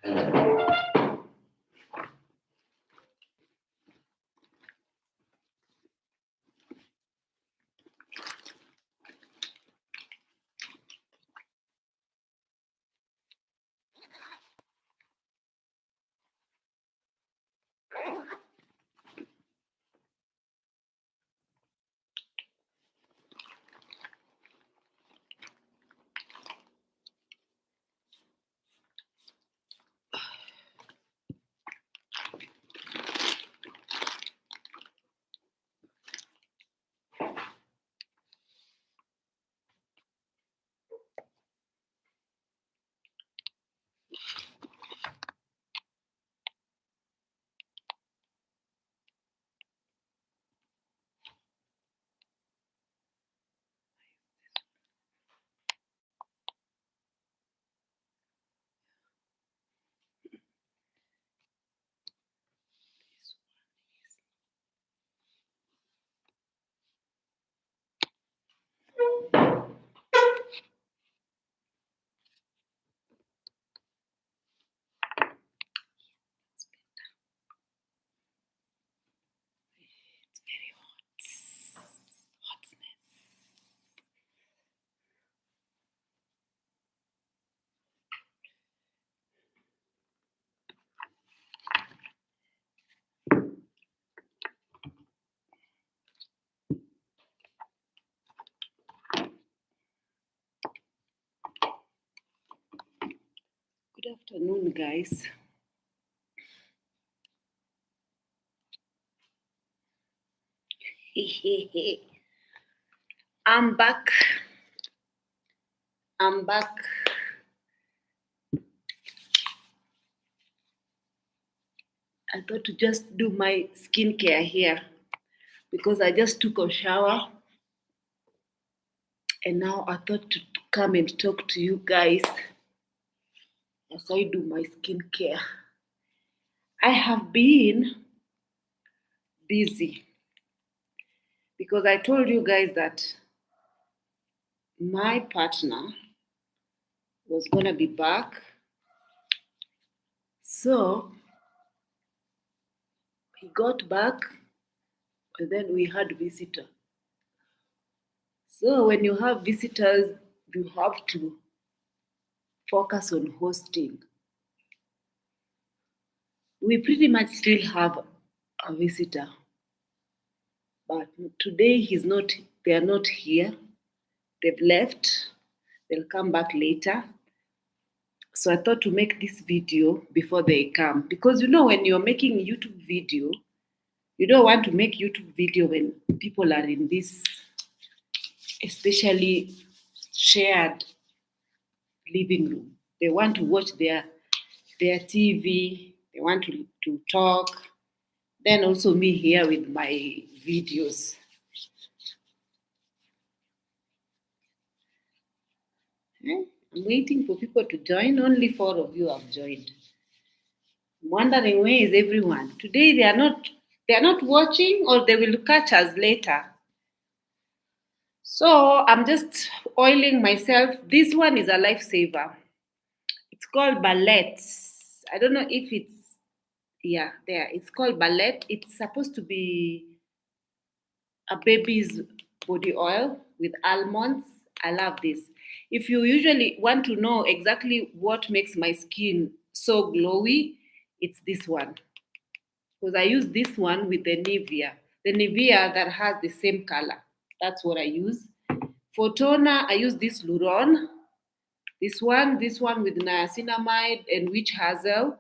Good afternoon, guys. I'm back. I'm back. I thought to just do my skincare here because I just took a shower and now I thought to come and talk to you guys as I do my skincare. I have been busy because I told you guys that my partner was gonna be back. So he got back and then we had visitor. So when you have visitors, you have to focus on hosting. We pretty much still have a visitor, but today they are not here. They've left. They'll come back later. So I thought to make this video before they come because when you're making YouTube video, you don't want to make YouTube video when people are in this, especially shared living room. They want to watch their TV. They want to talk. Then also me here with my videos. I'm waiting for people to join. Only 4 of you have joined. I'm wondering where is everyone. Today they are not watching or they will catch us later. So I'm just oiling myself. This one is a lifesaver. It's called ballet. I don't know if there. It's called ballet. It's supposed to be a baby's body oil with almonds. I love this. If you usually want to know exactly what makes my skin so glowy, it's this one. Because I use this one with the Nivea. The Nivea that has the same color. That's what I use. For toner, I use this Luron. This one with niacinamide and witch hazel.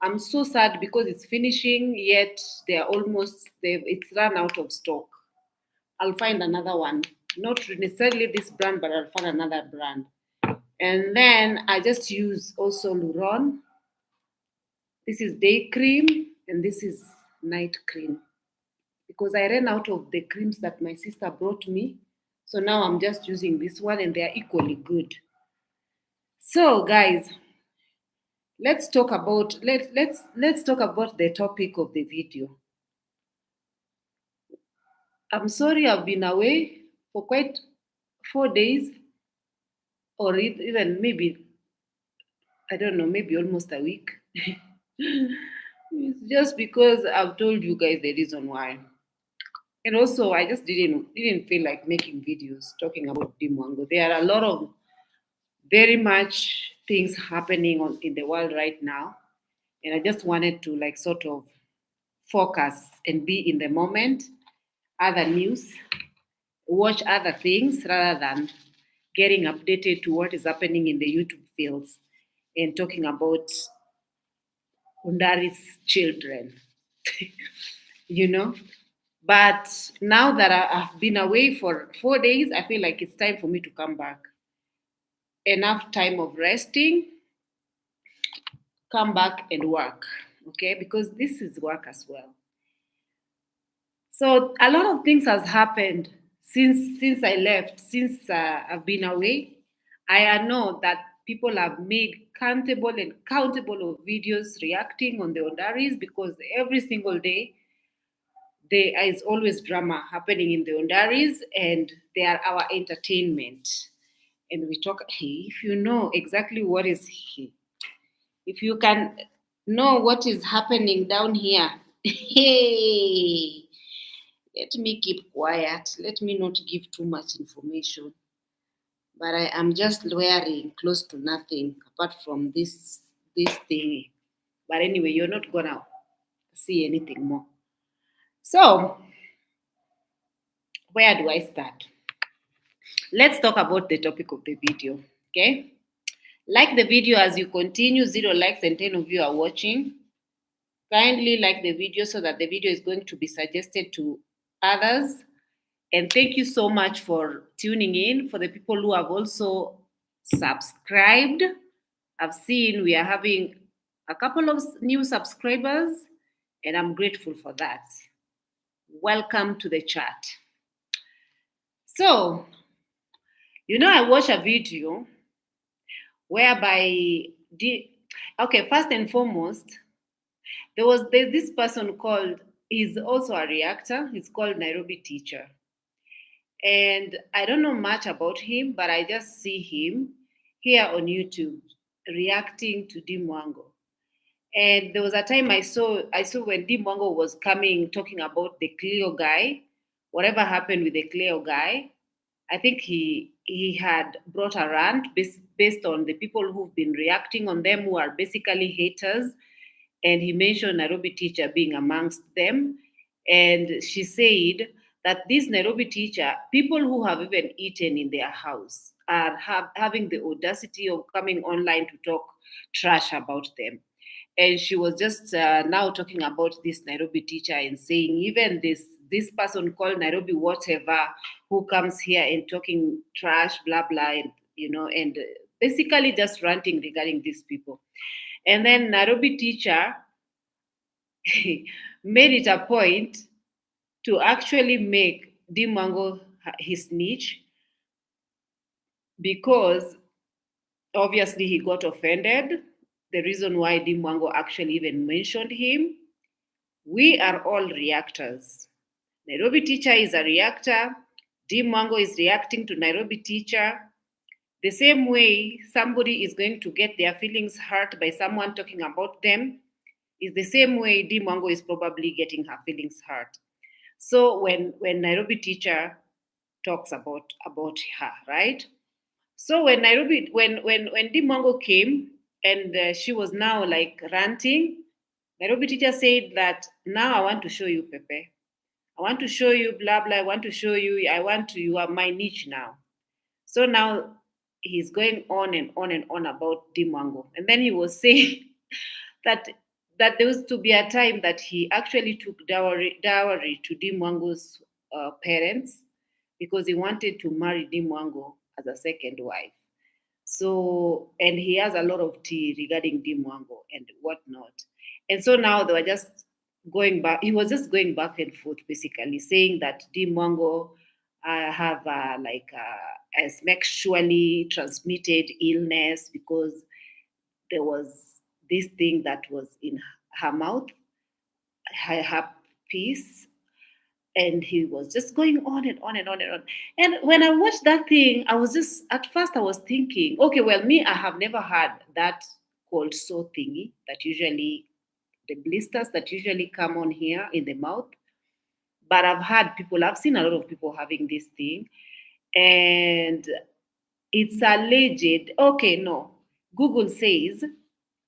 I'm so sad because it's finishing, yet it's run out of stock. I'll find another one. Not necessarily this brand, but I'll find another brand. And then I just use also Luron. This is day cream and this is night cream. Because I ran out of the creams that my sister brought me. So now I'm just using this one and they're equally good. So guys, let's talk about let's talk about the topic of the video. I'm sorry I've been away for quite 4 days or even maybe I don't know, maybe almost a week. It's just because I've told you guys the reason why. And also, I just didn't feel like making videos talking about Dimwango. There are a lot of very much things happening in the world right now, and I just wanted to like sort of focus and be in the moment, other news, watch other things rather than getting updated to what is happening in the YouTube fields and talking about Undari's children, you know. But now that I've been away for 4 days, I feel like it's time for me to come back. Enough time of resting, come back and work, okay? Because this is work as well. So a lot of things has happened since I left, since I've been away. I know that people have made countable of videos reacting on the Ondaris because every single day there is always drama happening in the Ondaris and they are our entertainment. And we talk, hey, if you know exactly what is here, if you can know what is happening down here, hey, let me keep quiet. Let me not give too much information. But I am just wearing close to nothing apart from this thing. But anyway, you're not gonna see anything more. So where do I start? Let's talk about the topic of the video. Okay. Like the video as you continue. 0 likes and 10 of you are watching. Kindly like the video so that the video is going to be suggested to others. And thank you so much for tuning in. For the people who have also subscribed, I've seen we are having a couple of new subscribers, and I'm grateful for that. Welcome to the chat. So, I watched a video whereby okay, first and foremost, there's this person called, he's also a reactor, he's called Nairobi Teacher. And I don't know much about him, but I just see him here on YouTube reacting to Mwango. And there was a time I saw when Mwango was coming talking about the Cleo guy, whatever happened with the Cleo guy. I think he had brought a rant based on the people who've been reacting on them, who are basically haters, and he mentioned Nairobi Teacher being amongst them. And she said that this Nairobi Teacher, people who have even eaten in their house, are having the audacity of coming online to talk trash about them. And she was just now talking about this Nairobi Teacher and saying even this person called Nairobi whatever, who comes here and talking trash, blah blah, and and basically just ranting regarding these people. And then Nairobi Teacher made it a point to actually make Dimango his niche because obviously he got offended. The reason why Dimango actually even mentioned him. We are all reactors. Nairobi Teacher is a reactor. Dimango is reacting to Nairobi Teacher. The same way somebody is going to get their feelings hurt by someone talking about them is the same way Dimango is probably getting her feelings hurt. So when Nairobi Teacher talks about her, right? So when Dimango came and she was now like ranting, Nairobi Teacher said that now I want to show you Pepe. I want to show you blah blah. I want to show you. You are my niche now. So now he's going on and on and on about Dimango, and then he was saying that there was to be a time that he actually took dowry to Dimwango's parents because he wanted to marry Dimwango as a second wife. So, and he has a lot of tea regarding Dimwango and whatnot. And so now they were just going back. He was just going back and forth, basically saying that Dimwango have a sexually transmitted illness because there was this thing that was in her mouth, her piece, and he was just going on and on and on and on. And when I watched that thing, I was just at first I was thinking, okay, well, me, I have never had that cold sore thingy that usually, the blisters that usually come on here in the mouth. But I've seen a lot of people having this thing, and it's alleged. Okay, no. Google says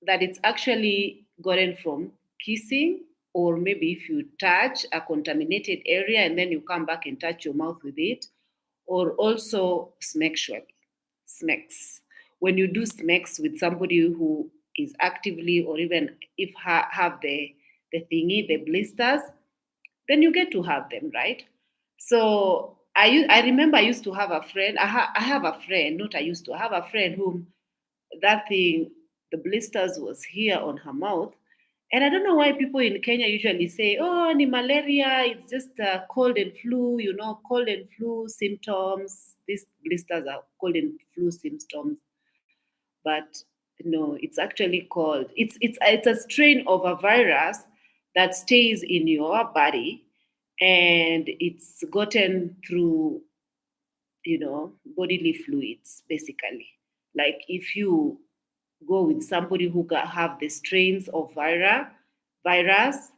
that it's actually gotten from kissing, or maybe if you touch a contaminated area and then you come back and touch your mouth with it, or also smexually. Smex. When you do smex with somebody who is actively, or even if have the thingy, the blisters, then you get to have them, right? So I remember I used to have a friend. I have a friend, not I used to I have a friend whom that thing, the blisters was here on her mouth. And I don't know why people in Kenya usually say, oh, ni malaria, it's just cold and flu, cold and flu symptoms. These blisters are cold and flu symptoms. But no, it's actually called, it's a strain of a virus that stays in your body, and it's gotten through, bodily fluids, basically. Like if you go with somebody who have the strains of virus,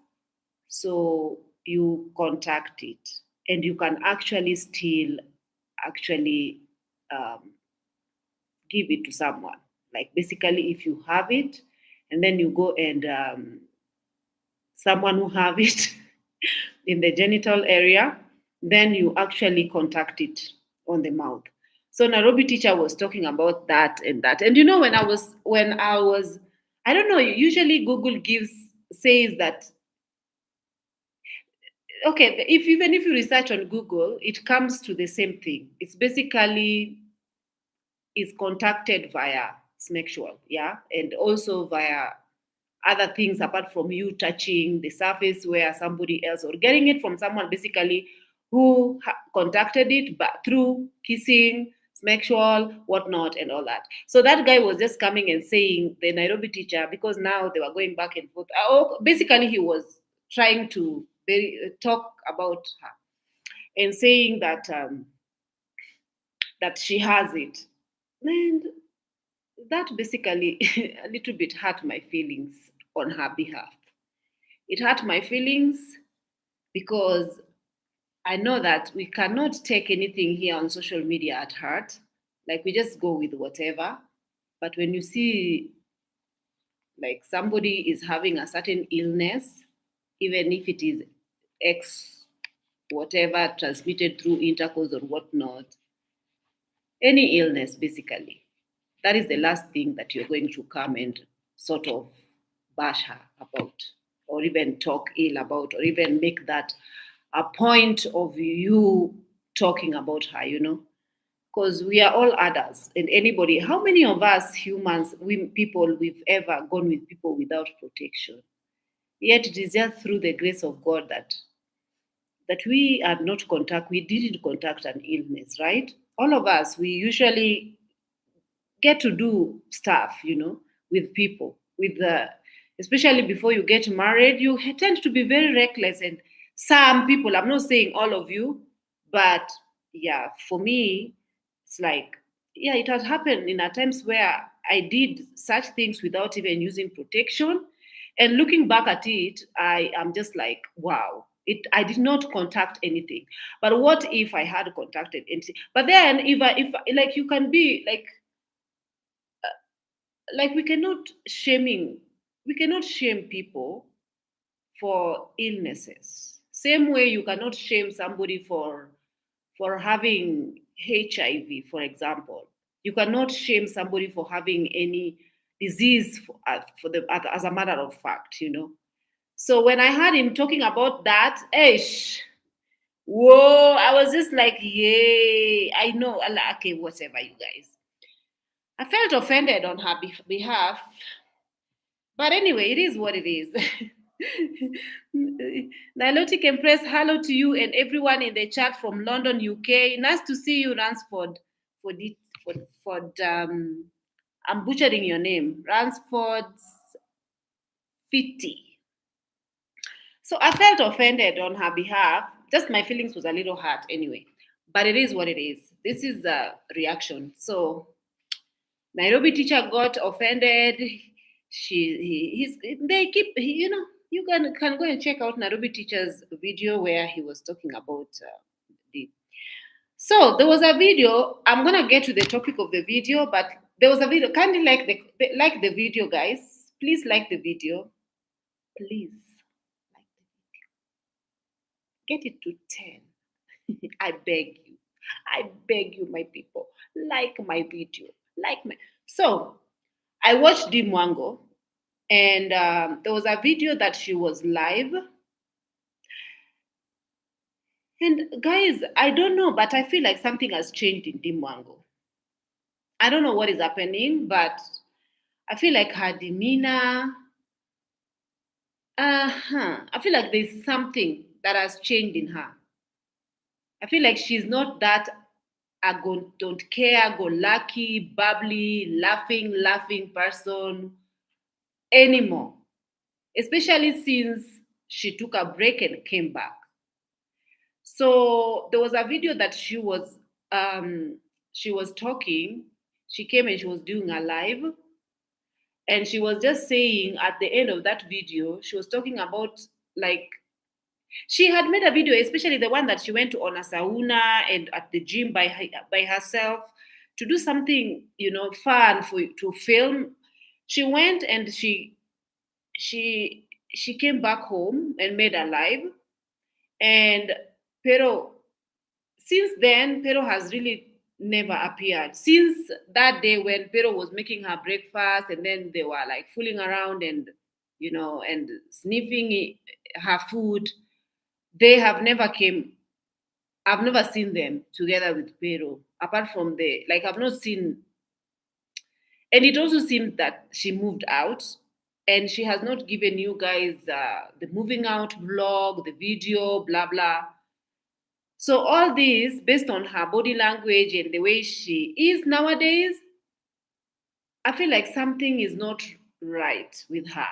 so you contact it, and you can actually still actually um, give it to someone. Like basically, if you have it, and then you go and someone who have it in the genital area, then you actually contact it on the mouth. So Nairobi teacher was talking about that and that. And when I was, I don't know, usually Google says that, okay, if even if you research on Google, it comes to the same thing. It's basically is contacted via sexual, yeah, and also via other things apart from you touching the surface where somebody else, or getting it from someone basically who contacted it, but through kissing, sexual, whatnot, and all that. So that guy was just coming and saying, the Nairobi teacher, because now they were going back and forth. Basically, he was trying to talk about her and saying that she has it, and that basically a little bit hurt my feelings on her behalf. It hurt my feelings because I know that we cannot take anything here on social media at heart. Like we just go with whatever. But when you see like somebody is having a certain illness, even if it is X whatever transmitted through intercourse or whatnot, any illness basically, that is the last thing that you're going to come and sort of bash her about, or even talk ill about, or even make that a point of you talking about her, because we are all others, and anybody, how many of us humans, we've ever gone with people without protection? Yet it is just through the grace of God that we didn't contact an illness, right? All of us, we usually get to do stuff, with people, especially before you get married, you tend to be very reckless. And some people, I'm not saying all of you, but yeah, for me, it's like, yeah, it has happened in at times where I did such things without even using protection. And looking back at it, I am just like, wow, I did not contact anything. But what if I had contacted anything? But then if like you can be like we cannot shame people for illnesses, same way you cannot shame somebody for having HIV, for example. You cannot shame somebody for having any disease as a matter of fact, so when I heard him talking about that, whoa, I was just like, yay, I know. Okay, whatever, you guys. I felt offended on her behalf. But anyway, it is what it is. Nilotic Empress, hello to you and everyone in the chat from London, UK. Nice to see you, Ransford. For the, I'm butchering your name, Ransford Fitty. So I felt offended on her behalf. Just my feelings was a little hurt anyway. But it is what it is. This is the reaction. So Nairobi teacher got offended. he's they keep you can go and check out Nairobi teacher's video where he was talking about the. So there was a video. I'm gonna get to the topic of the video, but there was a video. Kindly like the video, guys. Please like the video. Please like the video. Get it to 10. I beg you. I beg you, my people. Like my video. Like my. So I watched the Mwango, and there was a video that she was live. And guys, I don't know, but I feel like something has changed in Dimwango. I don't know what is happening, but I feel like her demeanor. I feel like there's something that has changed in her. I feel like she's not that a go, don't care, go lucky, bubbly, laughing person anymore. Especially since she took a break and came back. So there was a video that she was talking. She came and she was doing a live, and she was just saying at the end of that video, she was talking about like she had made a video, especially the one that she went to on a sauna and at the gym by herself to do something fun for to film. She went and she came back home and made a live, and Pero since then, Pero has really never appeared. Since that day when Pero was making her breakfast and then they were like fooling around and and sniffing her food, they have never came. I've never seen them together with Pero. Apart from I've not seen, and it also seems that she moved out, and she has not given you guys the moving out vlog, the video, blah blah. So all this, based on her body language and the way she is nowadays, I feel like something is not right with her.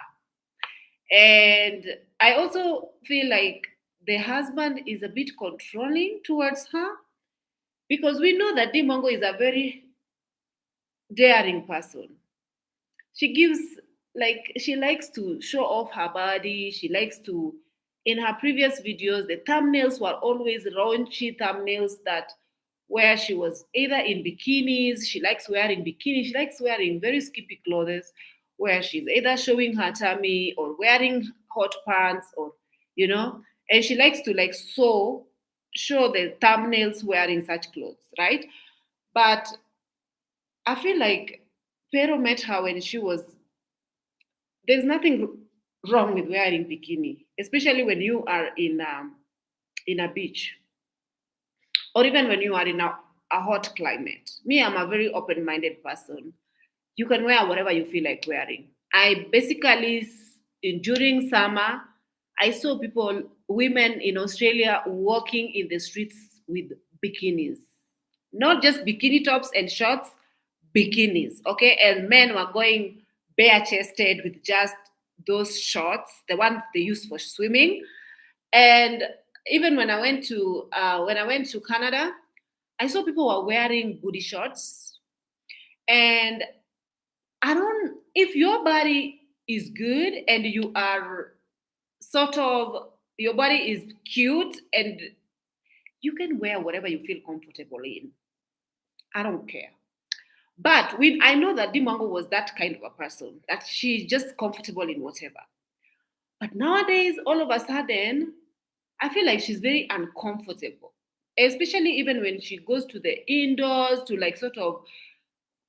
And I also feel like the husband is a bit controlling towards her, because we know that Dimongo is a very daring person. She gives, like, she likes to show off her body. She likes to, in her previous videos, the thumbnails were always raunchy thumbnails that where she was either in bikinis. She likes wearing bikinis. She likes wearing very skimpy clothes where she's either showing her tummy or wearing hot pants, or and she likes to like show the thumbnails wearing such clothes, right? But I feel like Pero met her when she was, there's nothing wrong with wearing bikini, especially when you are in a beach, or even when you are in a hot climate. Me, I'm a very open-minded person. You can wear whatever you feel like wearing. I basically, during summer, I saw women in Australia walking in the streets with bikinis, not just bikini tops and shorts, bikinis, okay? And men were going bare chested with just those shorts, the ones they use for swimming. And even when I went to Canada, I saw people were wearing booty shorts. And I don't, if your body is good and you are sort of, your body is cute and you can wear whatever you feel comfortable in. I don't care. But I know that Dimongo was that kind of a person, that she's just comfortable in whatever. But nowadays, all of a sudden, I feel like she's very uncomfortable, especially even when she goes to the indoors to like sort of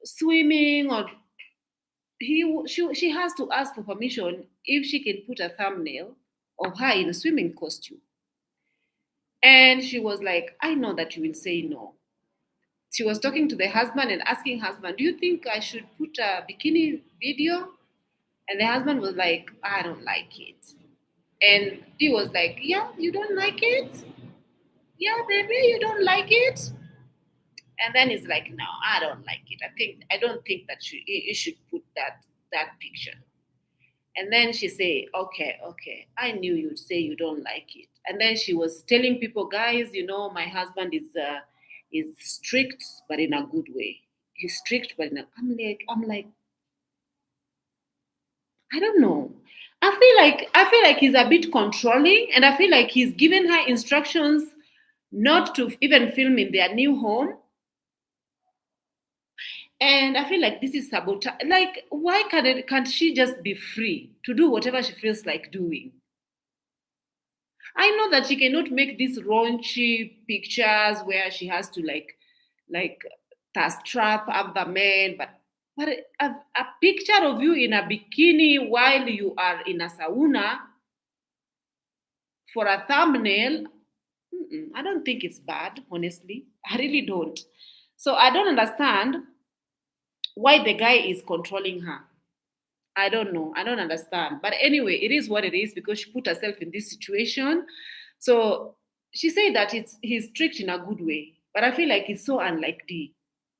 swimming, or she has to ask for permission if she can put a thumbnail of her in a swimming costume. And she was like, I know that you will say no. She was talking to the husband and asking husband, do you think I should put a bikini video? And the husband was like, I don't like it. And he was like, yeah, you don't like it? Yeah, baby, you don't like it? And then he's like, no, I don't like it. I don't think that you should put that picture. And then she say, okay, I knew you'd say you don't like it. And then she was telling people, guys, my husband is strict, but in a good way. He's strict, but I'm like, I don't know. I feel like he's a bit controlling, and I feel like he's given her instructions not to even film in their new home. And I feel like this is sabotage. Like, why can't she just be free to do whatever she feels like doing? I know that she cannot make these raunchy pictures where she has to like strap up the men, but a picture of you in a bikini while you are in a sauna for a thumbnail, I don't think it's bad, honestly. I really don't. So I don't understand why the guy is controlling her. I don't know. I don't understand. But anyway, it is what it is because she put herself in this situation. So she said that he's strict in a good way. But I feel like it's so unlike D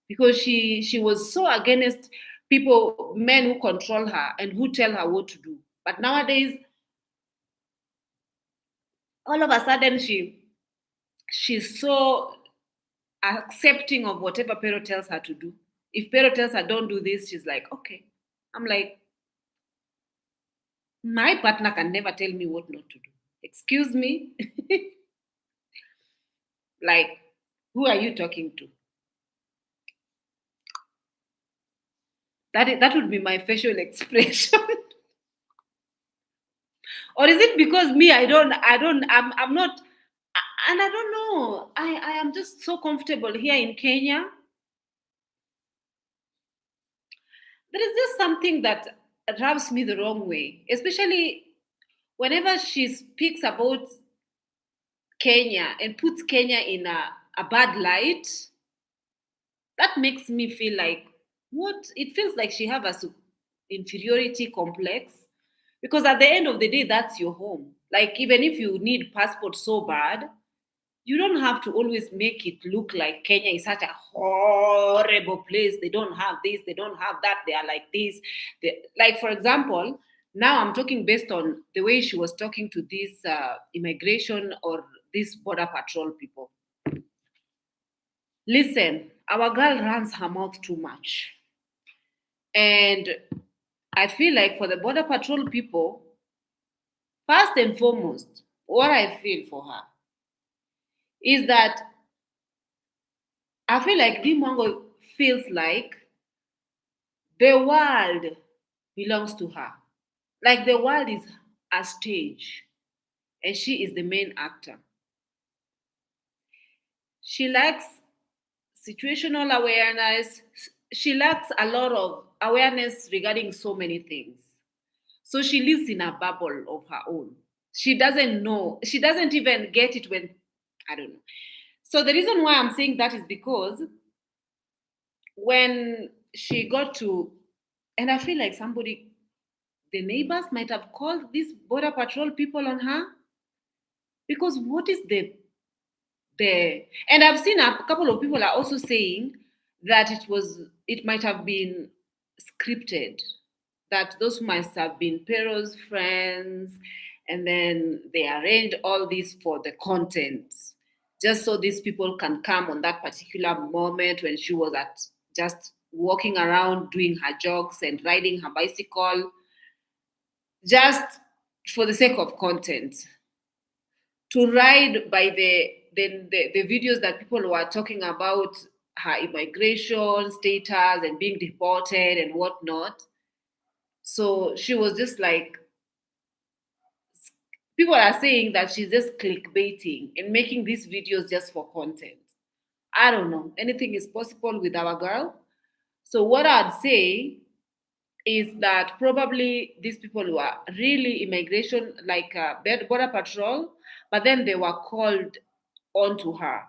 because she was so against people, men who control her and who tell her what to do. But nowadays, all of a sudden, she's so accepting of whatever Pero tells her to do. If Pero tells her don't do this, she's like, okay. I'm like, my partner can never tell me what not to do. Excuse me? Like, who are you talking to? That would be my facial expression. Or is it because me, I'm not, and I don't know. I am just so comfortable here in Kenya. There is just something that rubs me the wrong way, especially whenever she speaks about Kenya and puts Kenya in a bad light. That makes me feel like what it feels like she have a inferiority complex because at the end of the day that's your home. Like even if you need passport so bad, you don't have to always make it look like Kenya is such a horrible place. They don't have this, they don't have that, they are like this. Like, for example, now I'm talking based on the way she was talking to these immigration or these border patrol people. Listen, our girl runs her mouth too much. And I feel like for the border patrol people, first and foremost, what I feel for her is that I feel like Mwango feels like the world belongs to her. Like the world is a stage and she is the main actor. She lacks situational awareness. She lacks a lot of awareness regarding so many things. So she lives in a bubble of her own. She doesn't know. She doesn't even get it when, I don't know. So the reason why I'm saying that is because when she got to, and I feel like somebody, the neighbors might have called these border patrol people on her because what is the and I've seen a couple of people are also saying that it might have been scripted, that those must have been Pero's friends, and then they arranged all this for the content, just so these people can come on that particular moment when she was at just walking around doing her jogs and riding her bicycle, just for the sake of content, to ride by the videos that people were talking about her immigration status and being deported and whatnot. So she was just like, people are saying that she's just clickbaiting and making these videos just for content. I don't know. Anything is possible with our girl. So what I'd say is that probably these people were really immigration, like border patrol, but then they were called onto her.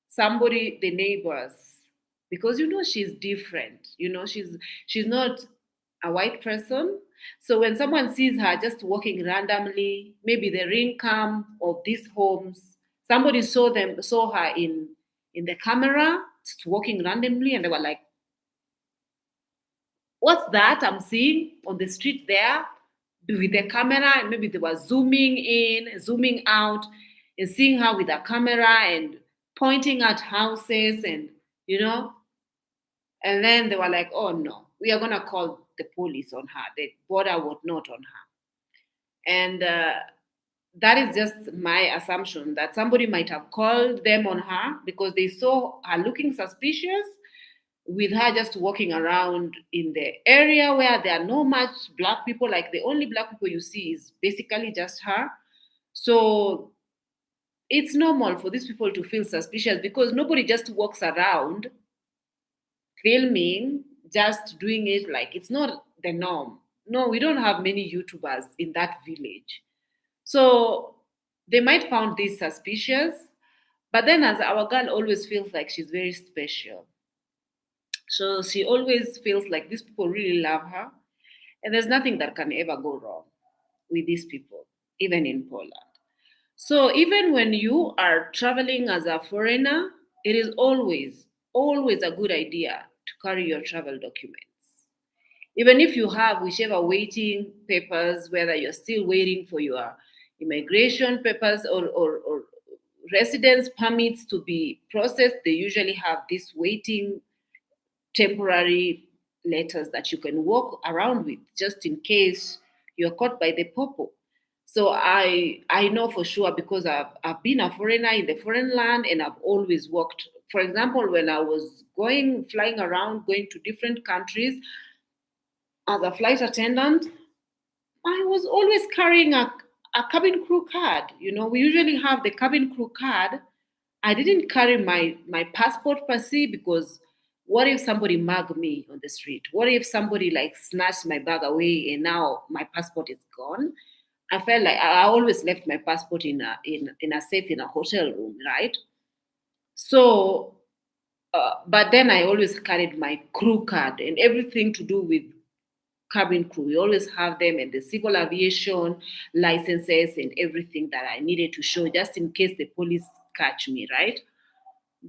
Somebody, the neighbors, because she's different. She's not a white person. So when someone sees her just walking randomly, maybe the ring cam of these homes, somebody saw her in the camera just walking randomly, and they were like, what's that I'm seeing on the street there with the camera? And maybe they were zooming in, zooming out, and seeing her with a camera and pointing at houses and, and then they were like, oh no, we are going to call the police on her, the border was not on her. And that is just my assumption that somebody might have called them on her because they saw her looking suspicious with her just walking around in the area where there are no much black people. Like the only black people you see is basically just her. So it's normal for these people to feel suspicious because nobody just walks around filming, just doing it. Like it's not the norm. No, we don't have many YouTubers in that village. So they might found this suspicious, but then as our girl always feels like she's very special. So she always feels like these people really love her, and there's nothing that can ever go wrong with these people, even in Poland. So even when you are traveling as a foreigner, it is always a good idea to carry your travel documents. Even if you have whichever waiting papers, whether you're still waiting for your immigration papers or residence permits to be processed, they usually have this waiting temporary letters that you can walk around with just in case you're caught by the popo. So I know for sure because I've been a foreigner in the foreign land and I've always worked. For example, when I was flying around, going to different countries as a flight attendant, I was always carrying a cabin crew card. You know, we usually have the cabin crew card. I didn't carry my passport per se because what if somebody mugged me on the street? What if somebody like snatched my bag away and now my passport is gone? I felt like I always left my passport in a safe in a hotel room, right? So, but then I always carried my crew card and everything to do with cabin crew. We always have them and the civil aviation licenses and everything that I needed to show just in case the police catch me, right?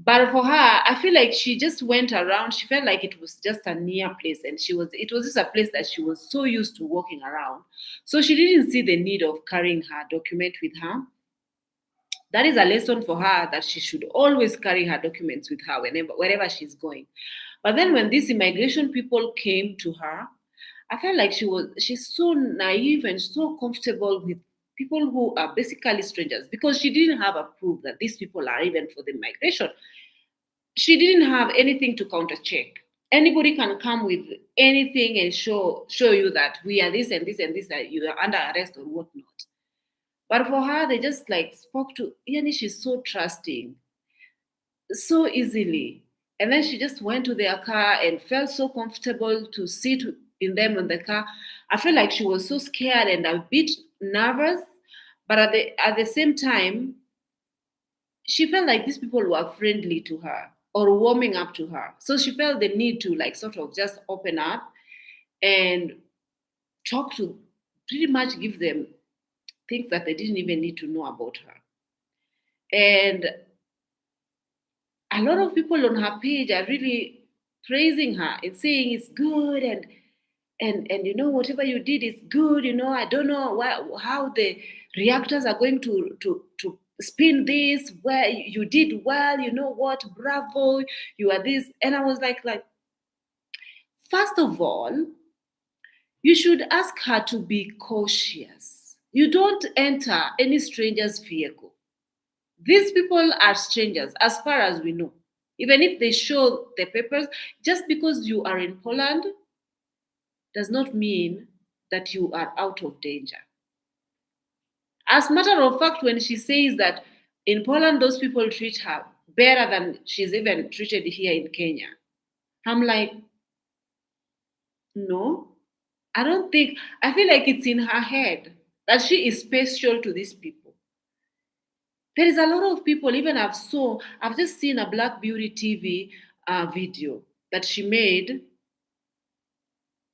But for her, I feel like she just went around. She felt like it was just a near place, and it was just a place that she was so used to walking around. So she didn't see the need of carrying her document with her. That is a lesson for her that she should always carry her documents with her wherever she's going. But then when these immigration people came to her, I felt like she's so naive and so comfortable with people who are basically strangers because she didn't have a proof that these people are even for the migration. She didn't have anything to counter check. Anybody can come with anything and show you that we are this and this and this, that you are under arrest or whatnot. But for her, they just like spoke to Yani, she's so trusting, so easily. And then she just went to their car and felt so comfortable to sit in them in the car. I felt like she was so scared and a bit nervous, but at the same time, she felt like these people were friendly to her or warming up to her. So she felt the need to like sort of just open up and talk to pretty much give them things that they didn't even need to know about her. And a lot of people on her page are really praising her and saying it's good and you know whatever you did is good. You know, I don't know how the reactors are going to spin this. Where you did well, you know what? Bravo, you are this. And I was like first of all, you should ask her to be cautious. You don't enter any stranger's vehicle. These people are strangers as far as we know. Even if they show the papers, just because you are in Poland does not mean that you are out of danger. As a matter of fact, when she says that in Poland those people treat her better than she's even treated here in Kenya, I'm like, no, I don't think, I feel like it's in her head that she is special to these people. There is a lot of people, even I've just seen a Black Beauty TV video that she made,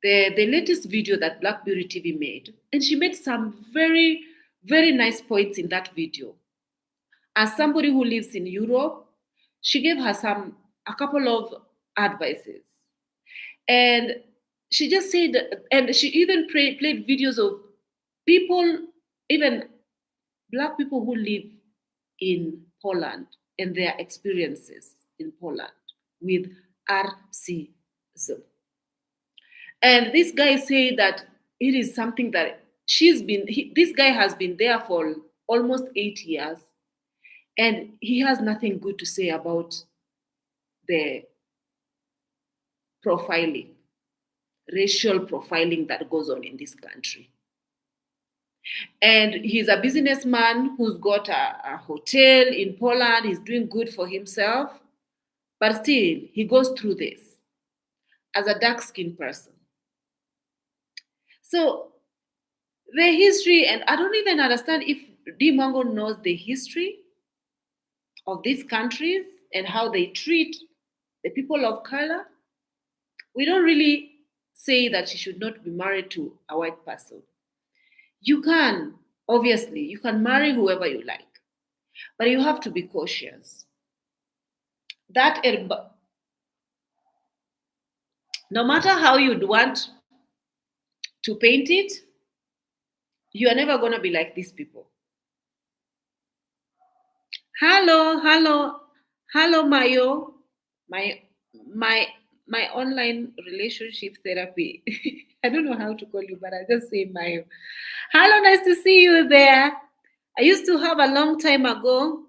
the latest video that Black Beauty TV made, and she made some very, very nice points in that video. As somebody who lives in Europe, she gave her a couple of advices. And she just said, and she even played videos of people, even Black people who live in Poland and their experiences in Poland with racism. And this guy said that it is something that this guy has been there for almost 8 years, and he has nothing good to say about the profiling, racial profiling that goes on in this country. And he's a businessman who's got a hotel in Poland. He's doing good for himself, but still, he goes through this as a dark skinned person. So, the history, and I don't even understand if D. Mwango knows the history of these countries and how they treat the people of color. We don't really say that she should not be married to a white person. You can, obviously, you can marry whoever you like, but you have to be cautious. That no matter how you'd want to paint it, you are never going to be like these people. Hello, hello, hello, Mayo. My my my online relationship therapy. I don't know how to call you, but I just say Mayo. Hello, nice to see you there. I used to have a long time ago.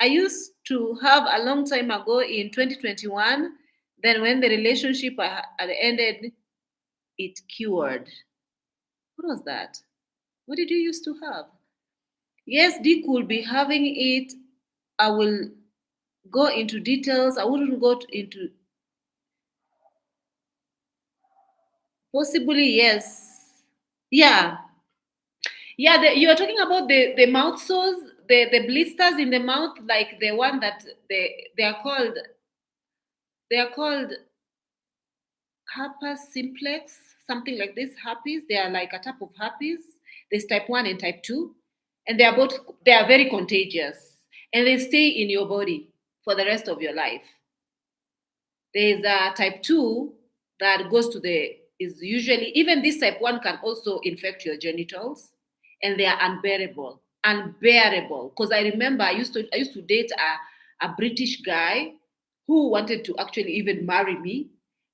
I used to have a long time ago in 2021. Then when the relationship had ended, it cured. What was that? What did you used to have? Yes, Dick will be having it. I will go into details. I wouldn't go into possibly yes. Yeah. Yeah, you are talking about the mouth sores, the blisters in the mouth, like the one that they are called herpes simplex, something like this. Herpes, they are like a type of herpes. There's type 1 and type 2, and they are very contagious, and they stay in your body for the rest of your life. There's a type 2 that goes to the is usually, even this type 1 can also infect your genitals, and they are unbearable. Unbearable. Because I remember I used to date a British guy who wanted to actually even marry me.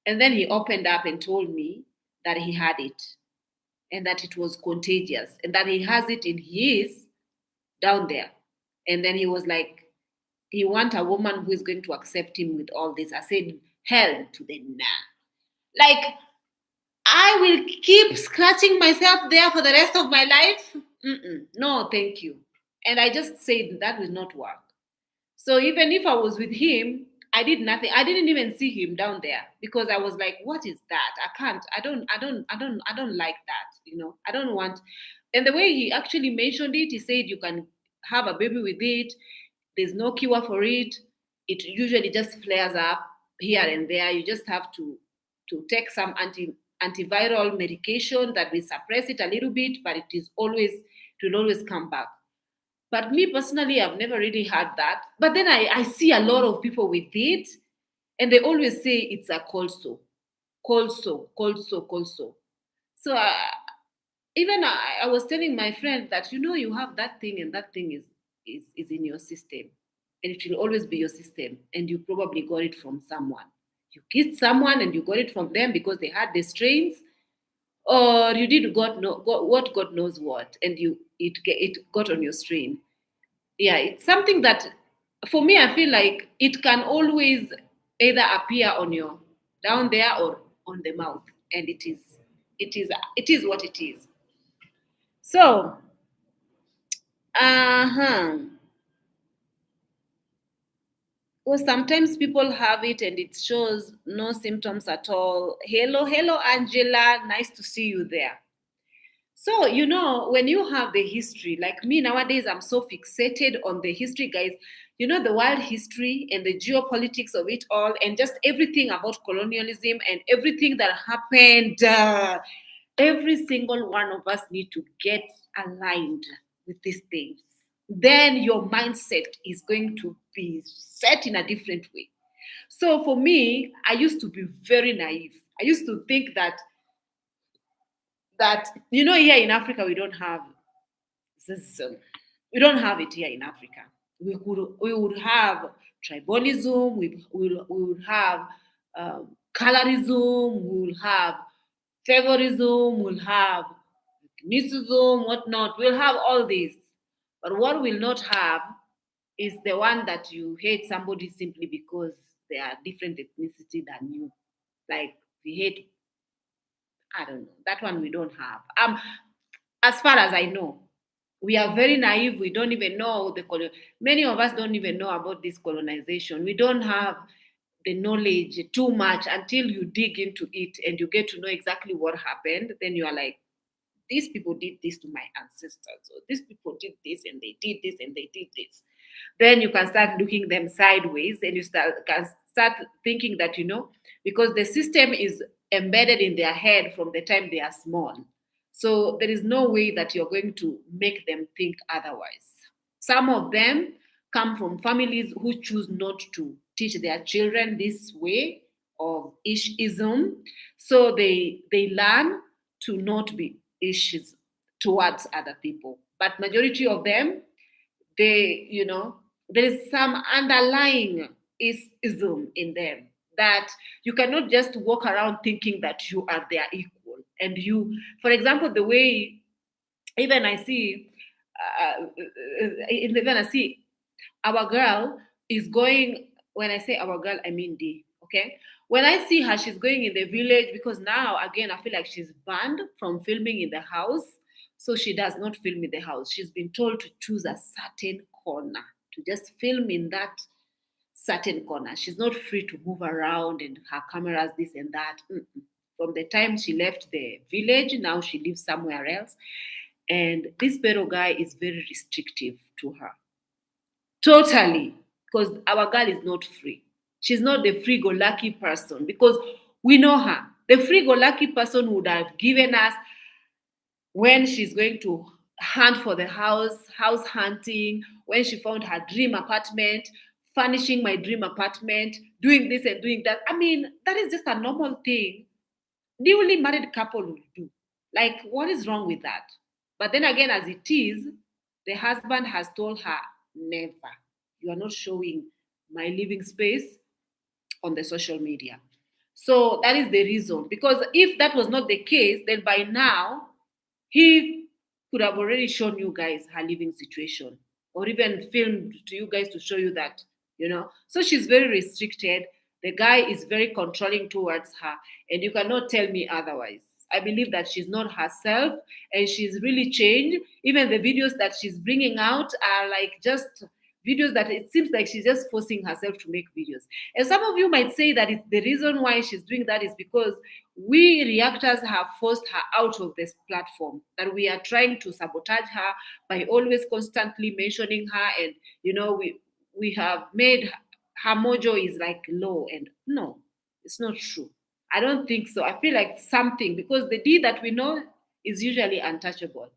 And then he opened up and told me that he had it, and that it was contagious, and that he has it in his down there. And then he was like, he want a woman who is going to accept him with all this. I said, hell to the nah. Like, I will keep scratching myself there for the rest of my life. Mm-mm. No, thank you. And I just said that will not work. So even if I was with him, I did nothing. I didn't even see him down there because I was like, what is that? I can't. I don't like that. I don't want. And the way he actually mentioned it, he said you can have a baby with it. There's no cure for it. It usually just flares up here and there. You just have to take some antiviral medication that will suppress it a little bit, but it will always come back. But me personally, I've never really had that. But then I see a lot of people with it, and they always say it's a cold sore, cold sore, cold sore, cold sore. So even I was telling my friend that you have that thing, and that thing is in your system, and it will always be your system, and you probably got it from someone. You kissed someone, and you got it from them because they had the strains, or you did God knows what, and it got on your strain. Yeah, it's something that for me I feel like it can always either appear on your down there or on the mouth, and it is what it is. So uh-huh. Well, sometimes people have it and it shows no symptoms at all. Hello, Angela, nice to see you there. So, when you have the history, like me nowadays, I'm so fixated on the history, guys. The world history and the geopolitics of it all, and just everything about colonialism and everything that happened. Every single one of us need to get aligned with these things. Then your mindset is going to be set in a different way. So for me, I used to be very naive. I used to think that here in Africa we don't have this. We don't have it here in Africa. We would have tribalism. We would have colorism. We would have favorism, we'll have ethnicism, whatnot. We'll have all these. But what we'll not have is the one that you hate somebody simply because they are different ethnicity than you. Like we hate, I don't know. That one we don't have. As far as I know, we are very naive. We don't even know many of us don't even know about this colonization. We don't have the knowledge too much until you dig into it and you get to know exactly what happened. Then you are like, these people did this to my ancestors, or these people did this and they did this and they did this. Then you can start looking them sideways and can start thinking that, because the system is embedded in their head from the time they are small. So there is no way that you're going to make them think otherwise. Some of them come from families who choose not to teach their children this way of ishism. So they learn to not be issues towards other people. But majority of them, there is some underlying ism in them that you cannot just walk around thinking that you are their equal. And for example, the way even I see, even I see our girl is going. When I say our girl, I mean D. Okay. When I see her, she's going in the village because now again I feel like she's banned from filming in the house. So she does not film in the house. She's been told to choose a certain corner to just film in that certain corner. She's not free to move around and her cameras, this and that. Mm-mm. From the time she left the village, now she lives somewhere else. And this Pero guy is very restrictive to her. Totally. Because our girl is not free. She's not the free go lucky person because we know her. The free go lucky person would have given us when she's going to hunt for the house hunting, when she found her dream apartment, furnishing my dream apartment, doing this and doing that. I mean, that is just a normal thing newly married couple will do. Like, what is wrong with that? But then again, as it is, the husband has told her, never. You are not showing my living space on the social media. So that is the reason. Because if that was not the case, then by now he could have already shown you guys her living situation or even filmed to you guys to show you that. So she's very restricted. The guy is very controlling towards her, and you cannot tell me otherwise. I believe that she's not herself and she's really changed. Even the videos that she's bringing out are like just videos that it seems like she's just forcing herself to make videos. And some of you might say that it's the reason why she's doing that is because we reactors have forced her out of this platform, that we are trying to sabotage her by always constantly mentioning her, and we have made her mojo is like low, and no, it's not true. I don't think so. I feel like something, because the D that we know is usually untouchable.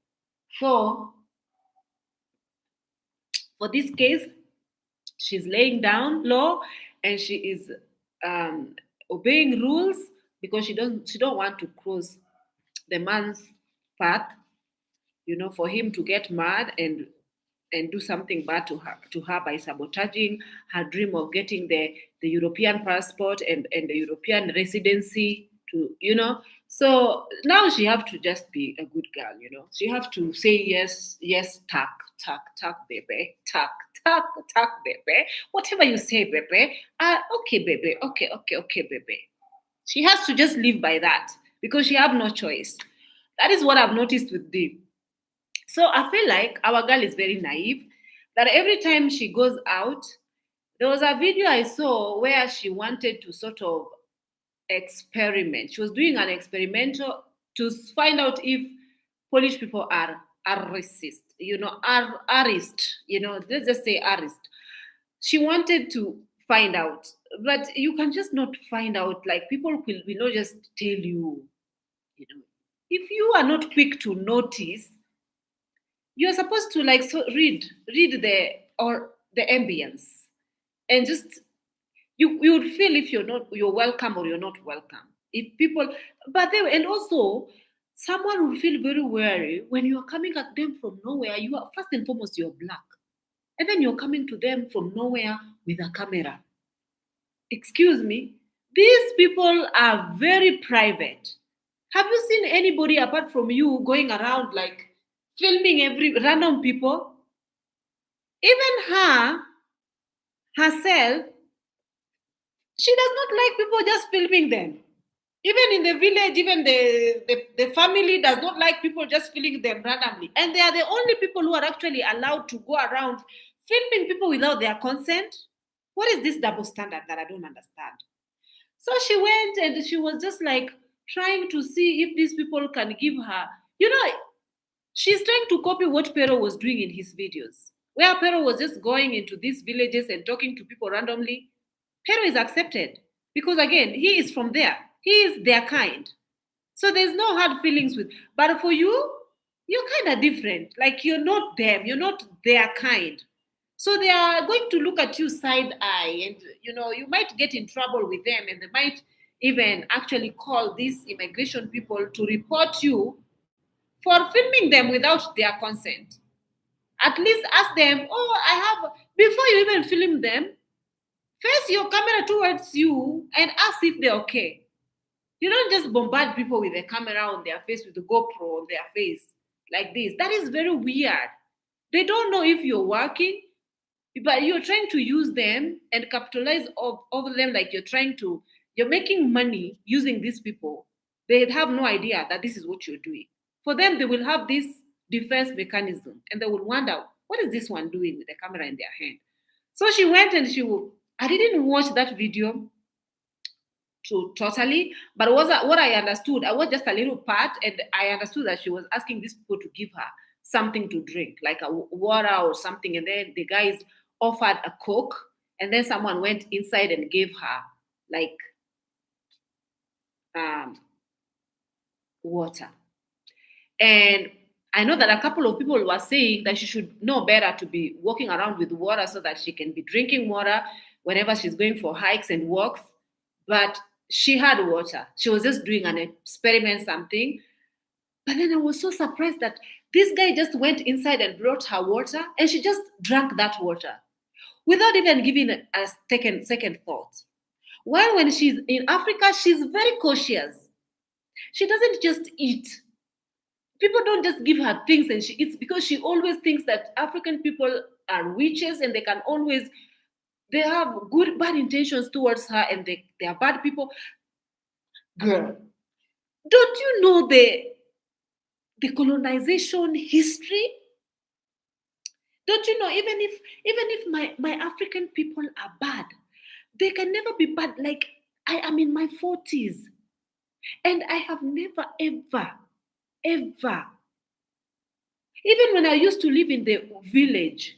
So for this case, she's laying down law and she is obeying rules because she don't want to cross the man's path, for him to get mad and do something bad to her by sabotaging her dream of getting the European passport and the European residency to. So now she have to just be a good girl. She have to say yes, yes, tack, baby, tack, baby. Whatever you say, baby. Okay, baby. Okay, baby. She has to just live by that because she have no choice. That is what I've noticed with Dee. So I feel like our girl is very naive. That every time she goes out, there was a video I saw where she wanted to sort of experiment. She was doing an experimental to find out if Polish people are racist, arist, let's just say arist. She wanted to find out, but you can just not find out. Like people will not just tell you, if you are not quick to notice, you're supposed to like read the ambience and just you would feel if you're welcome or you're not welcome. If people, but they and also someone will feel very wary when you are coming at them from nowhere. You are first and foremost you're black, and then you're coming to them from nowhere with a camera. Excuse me, these people are very private. Have you seen anybody apart from you going around like filming every random people? Even her herself, she does not like people just filming them. Even in the village, even the family does not like people just filming them randomly. And they are the only people who are actually allowed to go around filming people without their consent. What is this double standard that I don't understand? So she went and she was just like trying to see if these people can give her, you know, she's trying to copy what Pero was doing in his videos, where Pero was just going into these villages and talking to people randomly. Pero is accepted because, again, he is from there. He is their kind. So there's no hard feelings with. But for you, you're kind of different. Like you're not them. You're not their kind. So they are going to look at you side eye, and you might get in trouble with them, and they might even actually call these immigration people to report you for filming them without their consent. At least ask them, oh, I have, before you even film them, face your camera towards you and ask if they're okay. You don't just bombard people with a camera on their face, with the GoPro on their face like this. That is very weird. They don't know if you're working, but you're trying to use them and capitalize over them like you're making money using these people. They have no idea that this is what you're doing. For them, they will have this defense mechanism and they will wonder, what is this one doing with the camera in their hand? So she went and I didn't watch that video to totally, but what I understood, I watched just a little part, and I understood that she was asking these people to give her something to drink, like a water or something, and then the guys offered a Coke, and then someone went inside and gave her like um, water. And I know that a couple of people were saying that she should know better to be walking around with water so that she can be drinking water whenever she's going for hikes and walks. But she had water. She was just doing an experiment, something. But then I was so surprised that this guy just went inside and brought her water, and she just drank that water without even giving a second thought. While when she's in Africa, she's very cautious. She doesn't just eat. People don't just give her things and she eats, because she always thinks that African people are witches and they have good bad intentions towards her, and they are bad people. Girl, don't you know the colonization history? Don't you know, even if my African people are bad, they can never be bad. Like, I am in my 40s and I have never ever, even when I used to live in the village,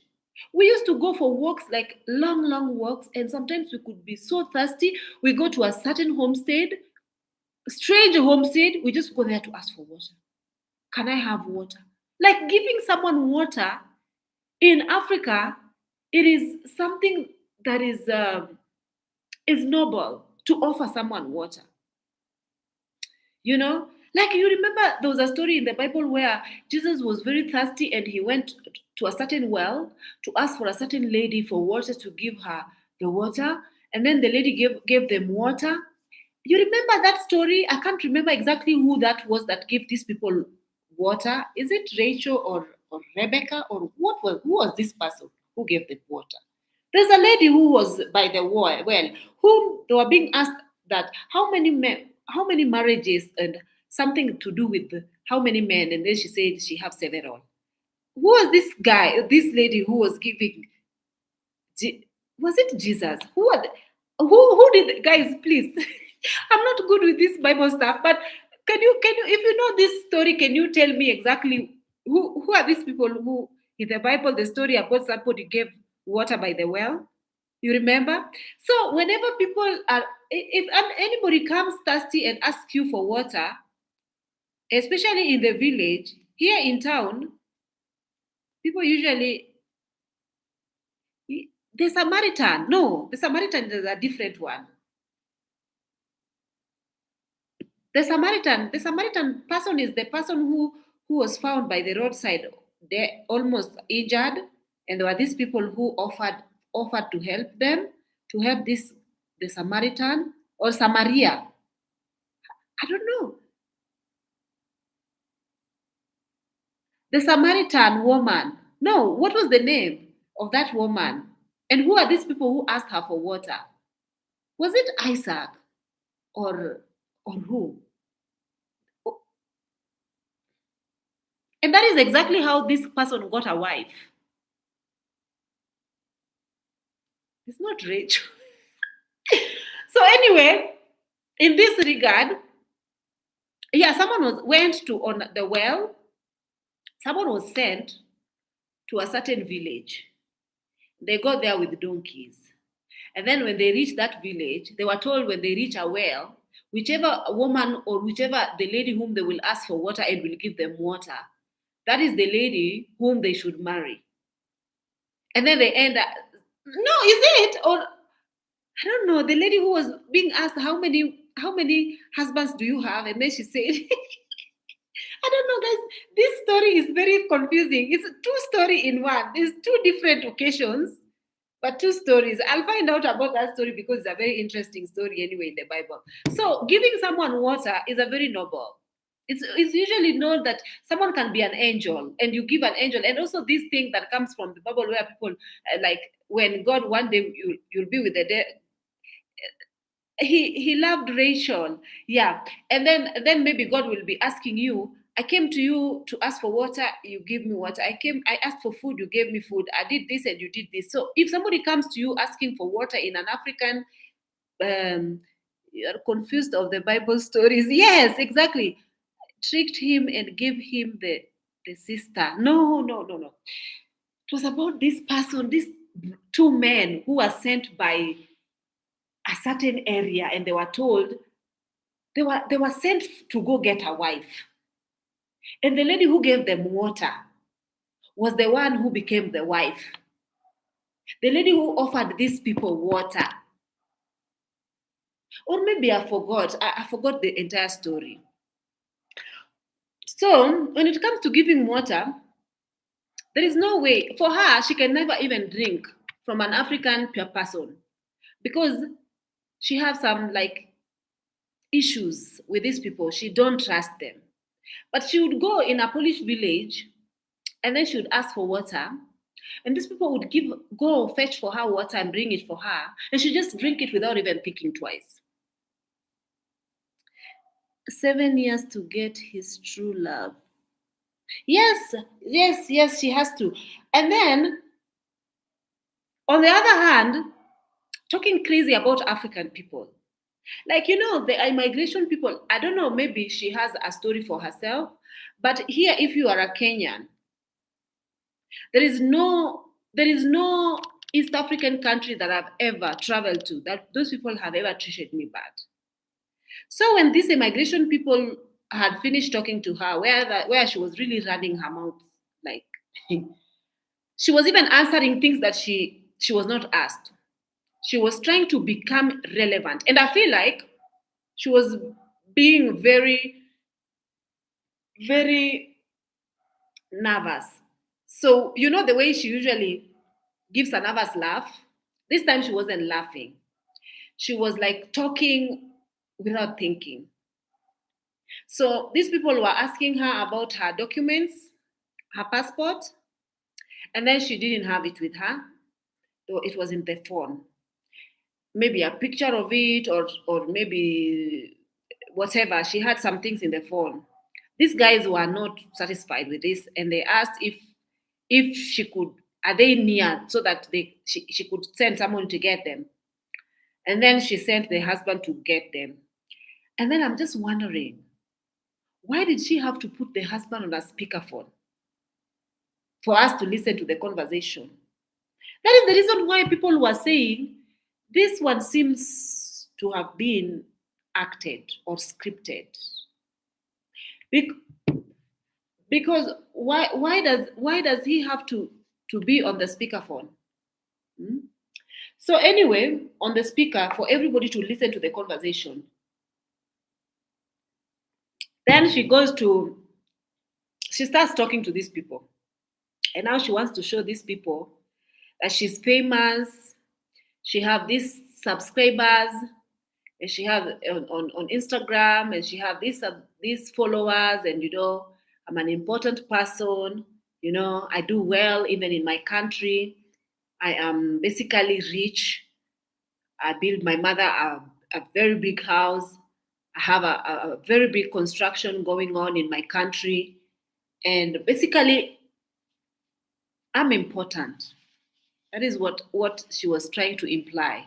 we used to go for walks, like long walks, and sometimes we could be so thirsty. We go to a certain homestead, strange homestead, we just go there to ask for water. Can I have water? Like, giving someone water in Africa, it is something that is noble to offer someone water. You know, like, you remember there was a story in the Bible where Jesus was very thirsty and he went to a certain well to ask for a certain lady for water, to give her the water, and then the lady gave them water. You remember that story? I can't remember exactly who that was that gave these people water. Is it Rachel or Rebecca, or who was this person who gave them water? There's a lady who was by the well, whom they were being asked that how many marriages and something to do with how many men, and then she said she have several. Who was this guy, this lady who was giving? Was it Jesus? Who did, guys? Please, I'm not good with this Bible stuff, but can you if you know this story, can you tell me exactly who are these people who in the Bible, the story about somebody gave water by the well? You remember? So whenever people are, if anybody comes thirsty and asks you for water, especially in the village, here in town, people usually, the Samaritan, no, the Samaritan is a different one. The Samaritan person is the person who was found by the roadside, they almost injured, and there were these people who offered to help them, to help the Samaritan or Samaria. I don't know. The Samaritan woman. No, what was the name of that woman? And who are these people who asked her for water? Was it Isaac or who? And that is exactly how this person got a wife. It's not Rachel. So anyway, in this regard, yeah, someone went to on the well. Someone was sent to a certain village. They got there with donkeys. And then when they reached that village, they were told when they reach a well, whichever woman or whichever the lady whom they will ask for water and will give them water, that is the lady whom they should marry. And then they end up, no, is it? Or I don't know, the lady who was being asked how many husbands do you have? And then she said, I don't know, guys. This story is very confusing. It's two story in one. There's two different occasions, but two stories. I'll find out about that story because it's a very interesting story anyway in the Bible. So giving someone water is a very noble. It's usually known that someone can be an angel and you give an angel. And also this thing that comes from the Bible where people like when God one day you'll be with the dead. He loved Rachel, yeah, and then maybe God will be asking you. I came to you to ask for water, you give me water. I asked for food, you gave me food. I did this and you did this. So if somebody comes to you asking for water in an African, you're confused of the Bible stories. Yes, exactly. Tricked him and gave him the sister. No, no, no, no. It was about this person, these two men who were sent by a certain area, and they were told they were sent to go get a wife. And the lady who gave them water was the one who became the wife. The lady who offered these people water. Or maybe I forgot. I forgot the entire story. So when it comes to giving water, there is no way for her. She can never even drink from an African person because she has some like issues with these people. She don't trust them. But she would go in a Polish village and then she would ask for water. And these people would go fetch for her water and bring it for her. And she just drink it without even thinking twice. 7 years to get his true love. Yes, yes, yes, she has to. And then, on the other hand, talking crazy about African people. Like, the immigration people, I don't know, maybe she has a story for herself. But here, if you are a Kenyan, there is no East African country that I've ever traveled to that those people have ever treated me bad. So when these immigration people had finished talking to her, where she was really running her mouth, like she was even answering things that she was not asked. She was trying to become relevant, and I feel like she was being very, very nervous. So the way she usually gives a nervous laugh. This time she wasn't laughing. She was like talking without thinking. So these people were asking her about her documents, her passport, and then she didn't have it with her, though it was in the phone. Maybe a picture of it, or maybe whatever. She had some things in the phone. These guys were not satisfied with this, and they asked if she could, are they near, so that she could send someone to get them. And then she sent the husband to get them. And then I'm just wondering, why did she have to put the husband on a speakerphone for us to listen to the conversation? That is the reason why people were saying this one seems to have been acted or scripted. Because why does he have to be on the speakerphone? Hmm? So anyway, on the speaker for everybody to listen to the conversation. Then she starts talking to these people. And now she wants to show these people that she's famous. She have these subscribers, and she have on Instagram, and she have these followers, and I'm an important person. I do well even in my country. I am basically rich. I built my mother a very big house. I have a very big construction going on in my country. And basically, I'm important. That is what she was trying to imply.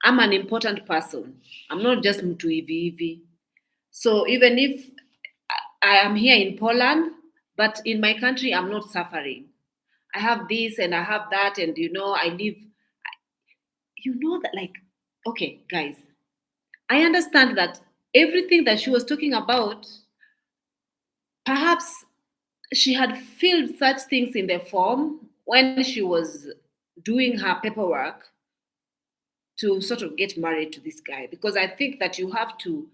I'm an important person. I'm not just mtu hivi hivi. So even if I am here in Poland, but in my country, I'm not suffering. I have this and I have that, and I live. That, like, okay, guys, I understand that everything that she was talking about, perhaps she had filled such things in the form when she was doing her paperwork to sort of get married to this guy, because I think that you have to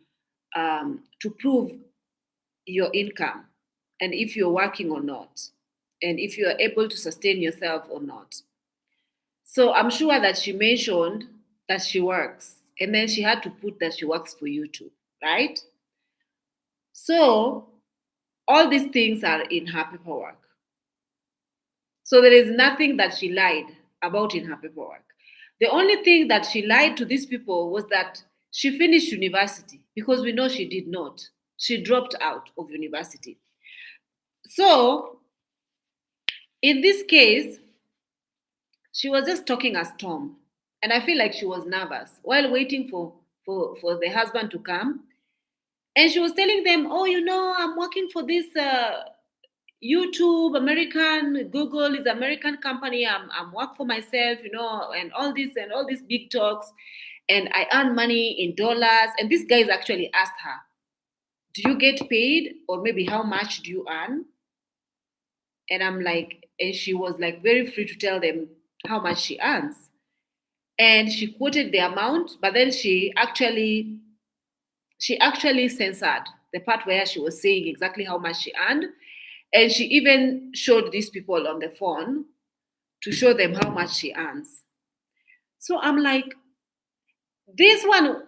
prove your income, and if you're working or not, and if you are able to sustain yourself or not. So I'm sure that she mentioned that she works, and then she had to put that she works for you too, right? So all these things are in her paperwork. So there is nothing that she lied about in her paperwork. The only thing that she lied to these people was that she finished university, because we know she did not. She dropped out of university. So in this case, she was just talking a storm. And I feel like she was nervous while waiting for the husband to come. And she was telling them, oh, I'm working for this YouTube, American, Google is American company. I'm work for myself, and all these big talks. And I earn money in dollars. And this guys actually asked her, do you get paid? Or maybe how much do you earn? And I'm like, and she was like very free to tell them how much she earns. And she quoted the amount, but then she actually censored the part where she was saying exactly how much she earned. And she even showed these people on the phone to show them how much she earns. So I'm like, this one,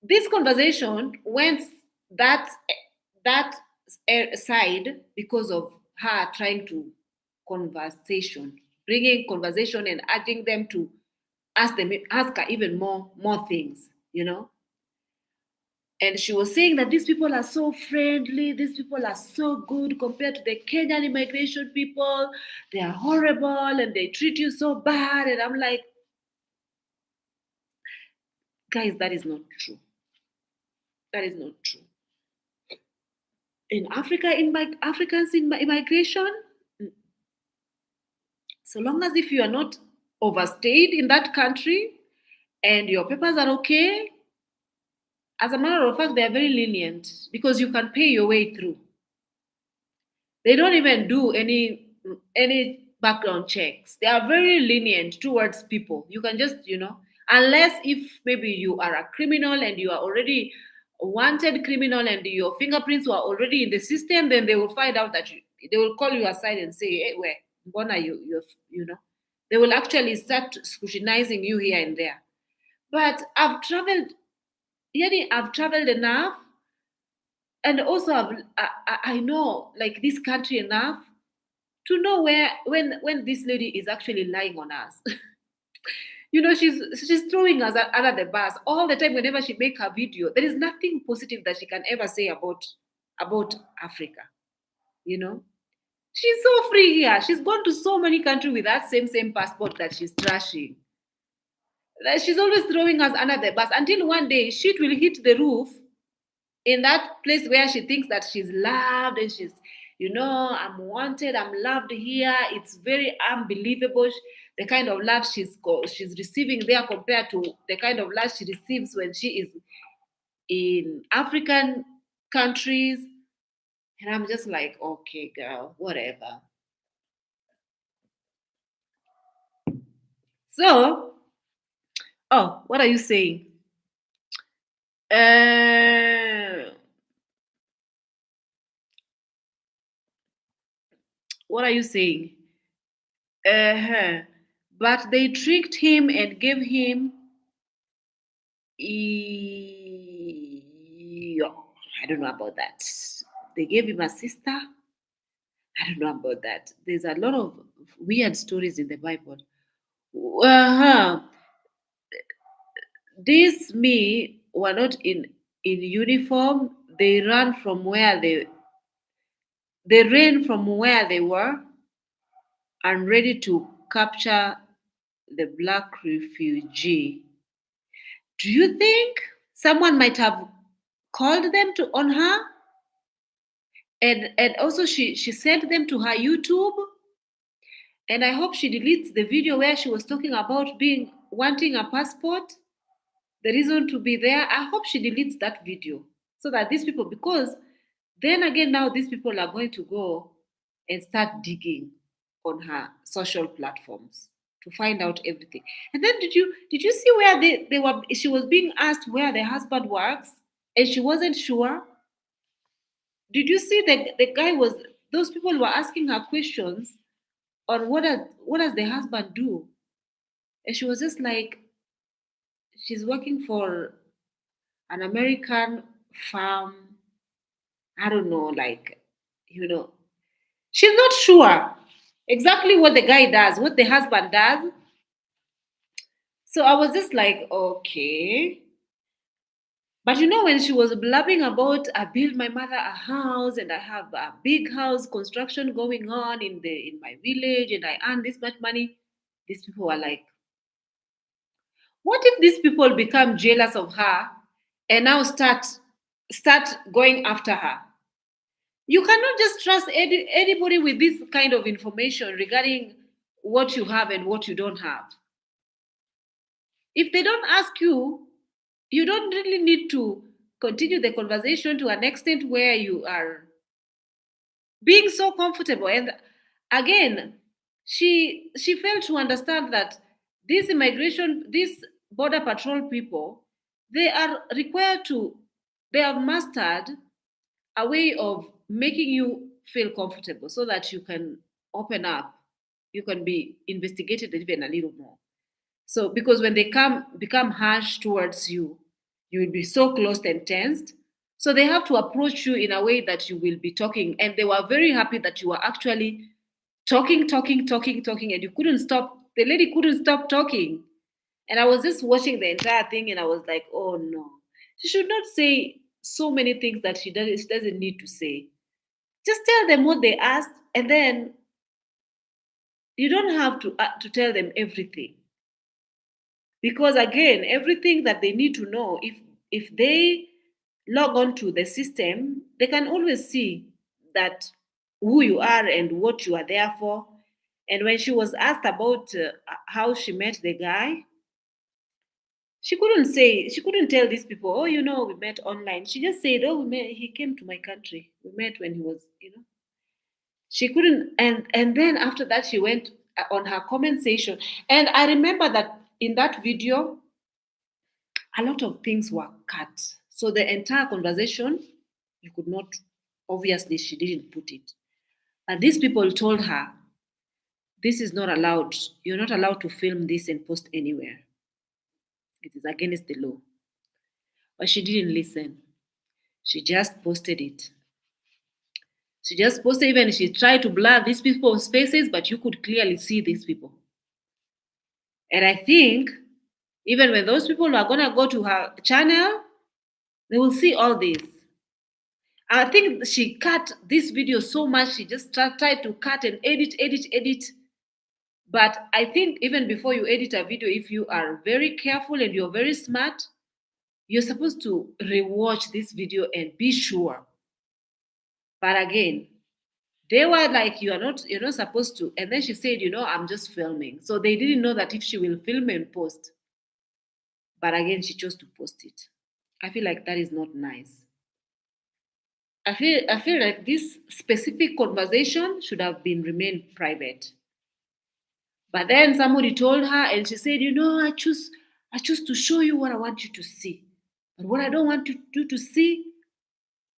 this conversation went that that side because of her trying to conversation, bringing conversation and urging them to ask her even more things, And she was saying that these people are so friendly, these people are so good compared to the Kenyan immigration people. They are horrible and they treat you so bad. And I'm like, guys, that is not true. That is not true. In Africa, Africans in immigration, so long as if you are not overstayed in that country and your papers are okay, as a matter of fact, they are very lenient because you can pay your way through. They don't even do any background checks. They are very lenient towards people. You can just, unless if maybe you are a criminal and you are already a wanted criminal and your fingerprints were already in the system, then they will find out that they will call you aside and say, hey, where, Mbona they will actually start scrutinizing you here and there. But I've traveled enough, and also I know like this country enough to know where when this lady is actually lying on us. She's throwing us under the bus all the time. Whenever she make her video, there is nothing positive that she can ever say about Africa. You know, she's so free here. She's gone to so many countries with that same passport that she's trashing. Like, she's always throwing us under the bus until one day shit will hit the roof in that place where she thinks that she's loved and she's, I'm wanted, I'm loved here. It's very unbelievable, the kind of love she's receiving there compared to the kind of love she receives when she is in African countries. And I'm just like, okay, girl, whatever. So, oh, what are you saying? Uh, what are you saying? Uh-huh. But they tricked him and gave him, yeah, I don't know about that. They gave him a sister. I don't know about that. There's a lot of weird stories in the Bible. Uh-huh. These me were not in uniform. They ran from where they were and ready to capture the black refugee. Do you think someone might have called them to on her? And also she sent them to her YouTube. And I hope she deletes the video where she was talking about being wanting a passport, the reason to be there. I hope she deletes that video so that these people, because then again, now these people are going to go and start digging on her social platforms to find out everything. And then did you see where they were? She was being asked where the husband works, and she wasn't sure. Did you see the guy was? Those people were asking her questions on what does the husband do, and she was just like, she's working for an American farm. I don't know, like, you know, she's not sure exactly what the guy does, what the husband does. So I was just like, okay. But when she was blabbing about, I built my mother a house and I have a big house construction going on in my village and I earn this much money, these people were like, what if these people become jealous of her and now start going after her? You cannot just trust anybody with this kind of information regarding what you have and what you don't have. If they don't ask you, you don't really need to continue the conversation to an extent where you are being so comfortable. And again, she failed to understand that these border patrol people, they are required to, they have mastered a way of making you feel comfortable so that you can open up, you can be investigated even a little more. So because when they become harsh towards you, you will be so close and tensed. So they have to approach you in a way that you will be talking. And they were very happy that you were actually talking, and you couldn't stop. The lady couldn't stop talking. And I was just watching the entire thing and I was like, oh no. She should not say so many things that she doesn't need to say. Just tell them what they asked, and then you don't have to tell them everything. Because again, everything that they need to know, if they log on to the system, they can always see that who you are and what you are there for. And when she was asked about how she met the guy, she couldn't tell these people, oh, we met online. She just said, oh, he came to my country. We met when he was. She couldn't, and then after that she went on her comment section, and I remember that in that video a lot of things were cut. So the entire conversation, you could not, obviously, she didn't put it. And these people told her, this is not allowed. You're not allowed to film this and post anywhere. It is against the law. But she didn't listen. She just posted it. She just posted, even she tried to blur these people's faces, but you could clearly see these people. And I think even when those people are gonna go to her channel, they will see all this. I think she cut this video so much, she just tried to cut and edit. But I think even before you edit a video, if you are very careful and you're very smart, you're supposed to rewatch this video and be sure. But again, they were like, you're not supposed to. And then she said, I'm just filming. So they didn't know that if she will film and post. But again, she chose to post it. I feel like that is not nice. I feel like this specific conversation should have been remained private. But then somebody told her and she said, I choose to show you what I want you to see. But what I don't want you to see,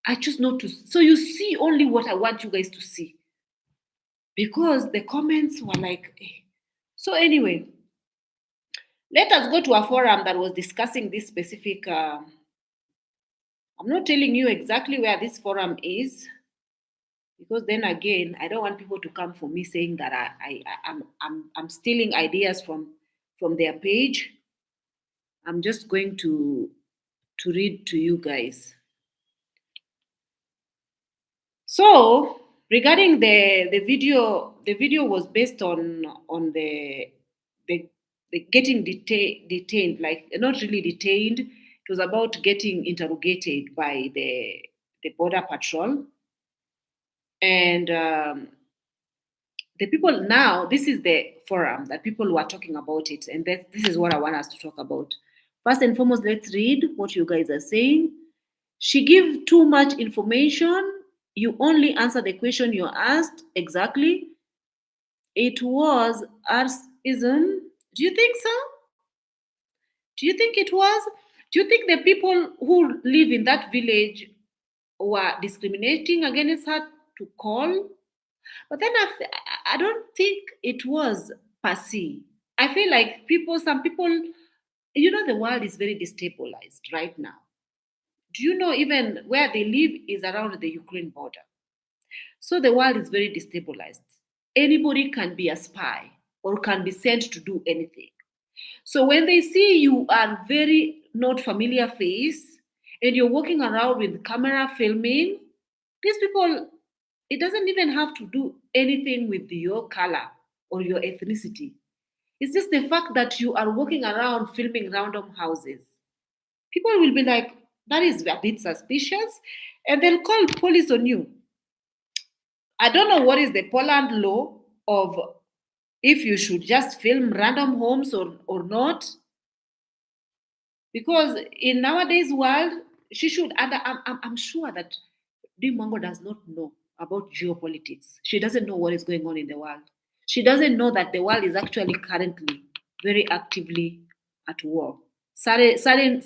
I choose not to. So you see only what I want you guys to see. Because the comments were like, eh. So anyway, let us go to a forum that was discussing this specific. I'm not telling you exactly where this forum is. because then again, I don't want people to come for me saying that I'm stealing ideas from their page. I'm just going to read to you guys. So regarding the video was based on the getting detained, like not really detained. It was about getting interrogated by the border patrol, and the people now. This is the forum that people were talking about it, and this is what I want us to talk about. First and foremost, let's read what you guys are saying. She give too much information. You only answer the question you're asked exactly. It was artism. Do you think so? Do you think it was? Do you think the people who live in that village were discriminating against her to call? But then I don't think it was per se. I feel like some people, the world is very destabilized right now. Do you know even where they live is around the Ukraine border? So the world is very destabilized. Anybody can be a spy or can be sent to do anything. So when they see you are very not familiar face and you're walking around with camera filming, these people, it doesn't even have to do anything with your color or your ethnicity. It's just the fact that you are walking around filming random houses. People will be like, that is a bit suspicious, and they'll call police on you. I don't know what is the Poland law of if you should just film random homes or not. Because in nowadays world, she should, and I'm sure that Mwango does not know about geopolitics. She doesn't know what is going on in the world. She doesn't know that the world is actually currently very actively at war. Certain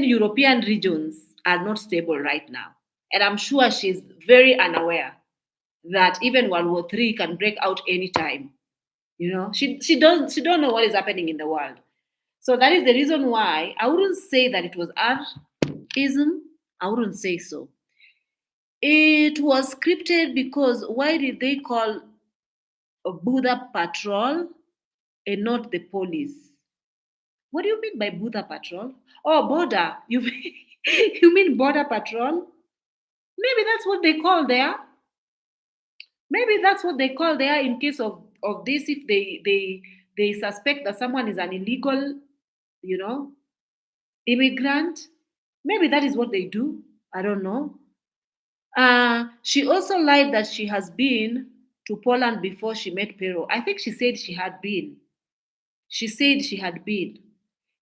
European regions are not stable right now. And I'm sure she's very unaware that even World War III can break out anytime. She don't know what is happening in the world. So that is the reason why I wouldn't say that it was artism. I wouldn't say so. It was scripted because why did they call a Buddha patrol and not the police? What do you mean by Buddha patrol? Oh, border. You mean border patrol? Maybe that's what they call there. Maybe that's what they call there in case of this. If they suspect that someone is an illegal, you know, immigrant, maybe that is what they do. I don't know. She also lied that she has been to Poland before she met Pero. I think she said she had been. She said she had been.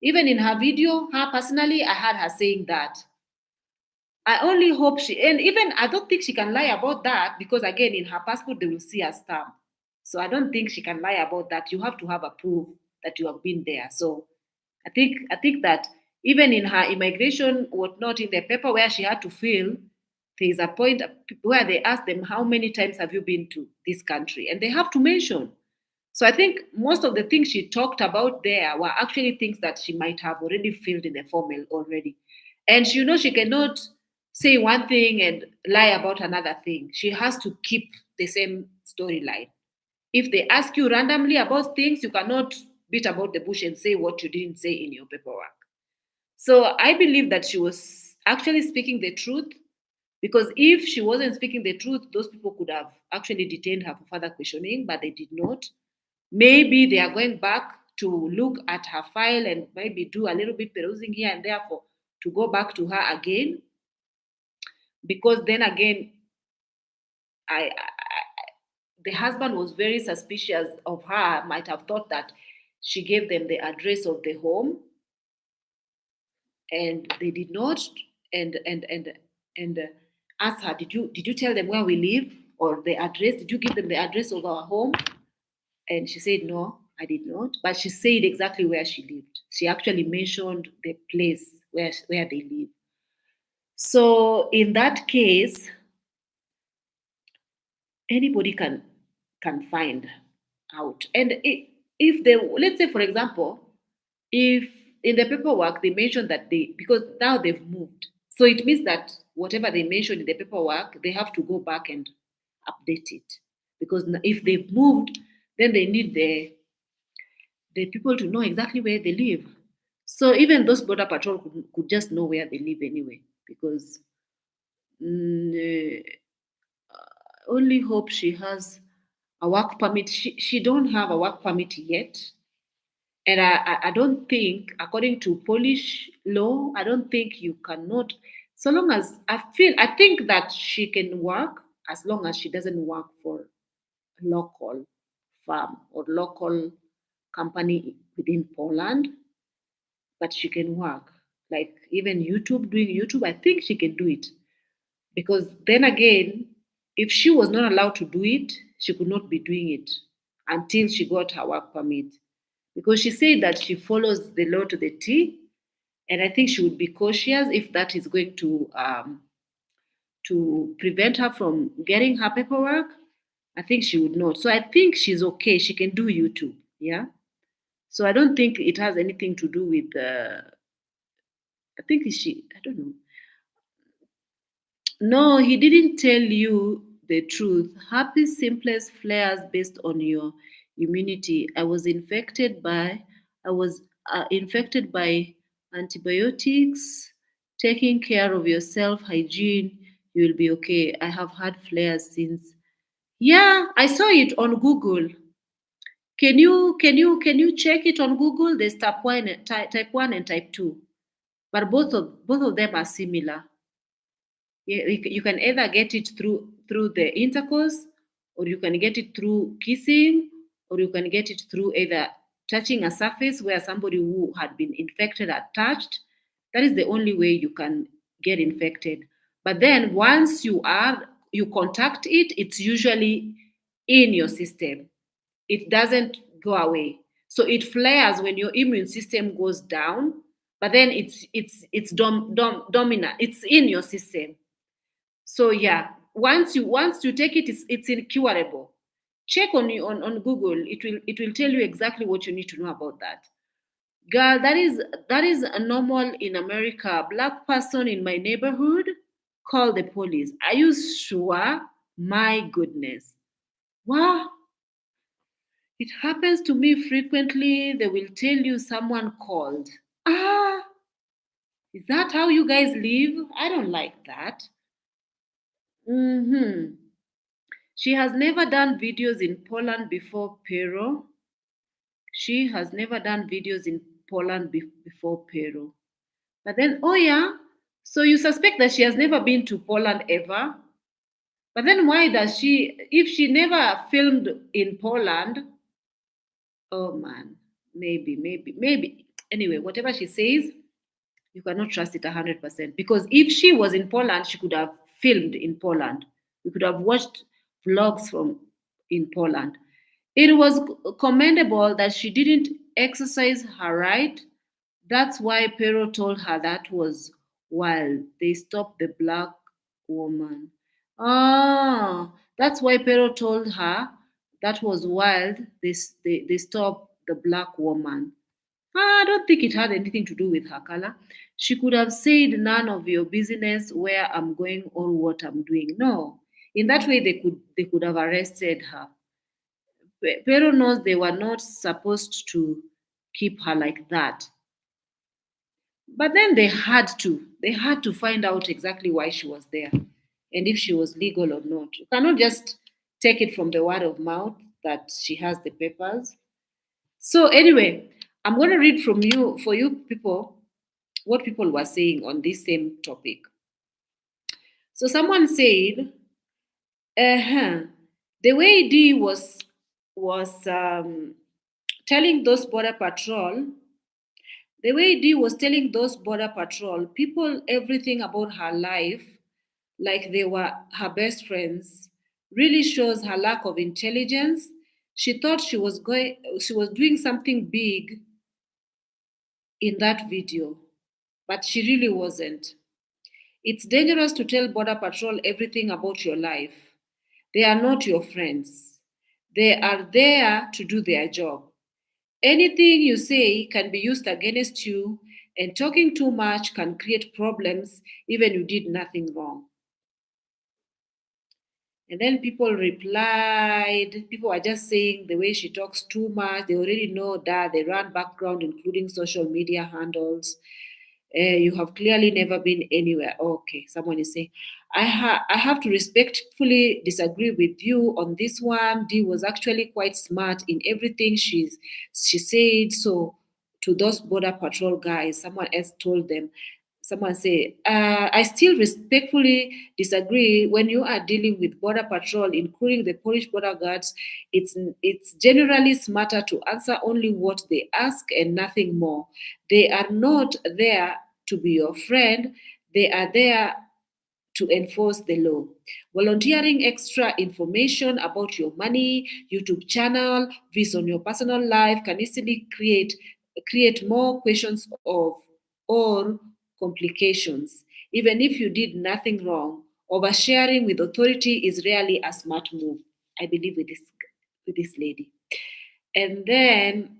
Even in her video, her personally, I had her saying that. I only hope and even I don't think she can lie about that because, again, in her passport, they will see a stamp. So I don't think she can lie about that. You have to have a proof that you have been there. So I think that even in her immigration, whatnot, in the paper where she had to fill, there is a point where they ask them, how many times have you been to this country? And they have to mention. So I think most of the things she talked about there were actually things that she might have already filled in the formal already. And she cannot say one thing and lie about another thing. She has to keep the same storyline. If they ask you randomly about things, you cannot beat about the bush and say what you didn't say in your paperwork. So I believe that she was actually speaking the truth, because if she wasn't speaking the truth, those people could have actually detained her for further questioning, but they did not. Maybe they are going back to look at her file and maybe do a little bit perusing here and there to go back to her again. Because then again, the husband was very suspicious of her, might have thought that she gave them the address of the home, and they did not, and asked her, did you tell them where we live or the address? Did you give them the address of our home? And she said, no, I did not. But she said exactly where she lived. She actually mentioned the place where they live. So in that case, anybody can find out. And if they, let's say, for example, if in the paperwork they mentioned that because now they've moved, so it means that whatever they mentioned in the paperwork, they have to go back and update it, because if they've moved, then they need the people to know exactly where they live. So even those border patrol could just know where they live anyway, because mm, only hope she has a work permit. She don't have a work permit yet. And I don't think, according to Polish law, I don't think you cannot, so long as I think that she can work as long as she doesn't work for a local farm or local company within Poland, but she can work. Like even doing YouTube, I think she can do it. Because then again, if she was not allowed to do it, she could not be doing it until she got her work permit. Because she said that she follows the law to the T, and I think she would be cautious if that is going to prevent her from getting her paperwork. I think she would not. So I think she's okay. She can do YouTube. Yeah. So I don't think it has anything to do with. I think she. I don't know. No, he didn't tell you the truth. Happy simplest flares based on your immunity. I was infected by antibiotics. Taking care of yourself, hygiene, you will be okay. I have had flares since. Yeah, I saw it on Google. Can you check it on Google? There's type one and type two, but both of them are similar. Yeah, you can either get it through the intercourse, or you can get it through kissing, or you can get it through either touching a surface where somebody who had been infected had touched. That is the only way you can get infected. But then once you contact it, it's usually in your system. It doesn't go away. So it flares when your immune system goes down, but then dominant. It's in your system. So yeah, once you take it, it's incurable. Check on Google. It will tell you exactly what you need to know about that. Girl, that is a normal in America. Black person in my neighborhood, call the police. Are you sure? My goodness. Wow. It happens to me frequently. They will tell you someone called. Ah, is that how you guys live? I don't like that. Mm-hmm. She has never done videos in Poland before Pero. She has never done videos in Poland before Pero. But then, oh yeah, so you suspect that she has never been to Poland ever? But then why does she, if she never filmed in Poland, oh man, maybe. Anyway, whatever she says, you cannot trust it 100%. Because if she was in Poland, she could have filmed in Poland. We could have watched vlogs from in Poland. It was commendable that she didn't exercise her right. That's why Pero told her that was wild. They stopped the black woman. Ah, that's why Pero told her that was wild. They stopped the black woman. I don't think it had anything to do with her color. She could have said, "None of your business where I'm going or what I'm doing." No, in that way they could have arrested her. Pero knows they were not supposed to keep her like that. But then they had to find out exactly why she was there and if she was legal or not. You cannot just take it from the word of mouth that she has the papers. So anyway, I'm going to read from you for you people what people were saying on this same topic. So someone said, uh-huh, the way Dee was telling those border patrol, the way Dee was telling those border patrol people everything about her life, like they were her best friends, really shows her lack of intelligence. She thought she was doing something big in that video, but she really wasn't. It's dangerous to tell Border Patrol everything about your life. They are not your friends. They are there to do their job. Anything you say can be used against you, and talking too much can create problems even you did nothing wrong. And then people replied, people are just saying the way she talks too much. They already know that. They run background, including social media handles. You have clearly never been anywhere. Okay, someone is saying, I have to respectfully disagree with you on this one. Dee was actually quite smart in everything she said. So to those border patrol guys, someone else told them, someone say, I still respectfully disagree. When you are dealing with border patrol, including the Polish border guards, it's generally smarter to answer only what they ask and nothing more. They are not there to be your friend. They are there to enforce the law. Volunteering extra information about your money, YouTube channel, views on your personal life can easily create more questions of or complications. Even if you did nothing wrong, oversharing with authority is rarely a smart move. I believe with this lady. And then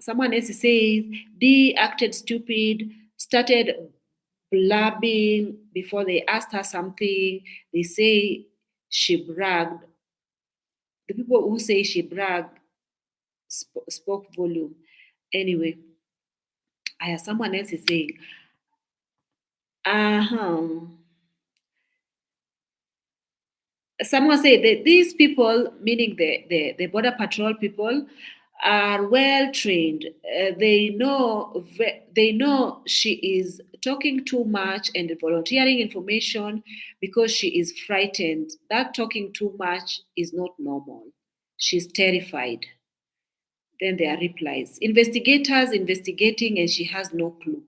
someone else says, Dee acted stupid, started blabbing before they asked her something. They say she bragged. The people who say she bragged spoke volume. Anyway, I have someone else is saying, uh-huh. Someone said that these people, meaning the border patrol people, are well trained. They know she is talking too much and volunteering information because she is frightened. That talking too much is not normal. She's terrified. Then there are replies. Investigators investigating and she has no clue.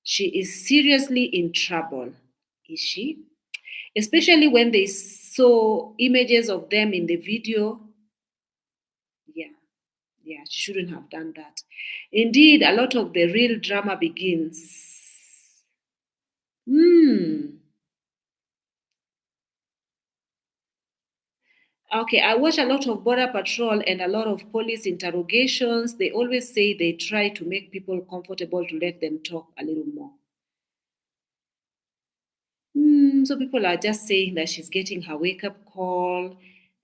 She is seriously in trouble. Is she? Especially when they saw images of them in the video. Yeah, yeah, she shouldn't have done that. Indeed, a lot of the real drama begins. Hmm. Okay, I watch a lot of border patrol and a lot of police interrogations. They always say they try to make people comfortable to let them talk a little more. So people are just saying that she's getting her wake up call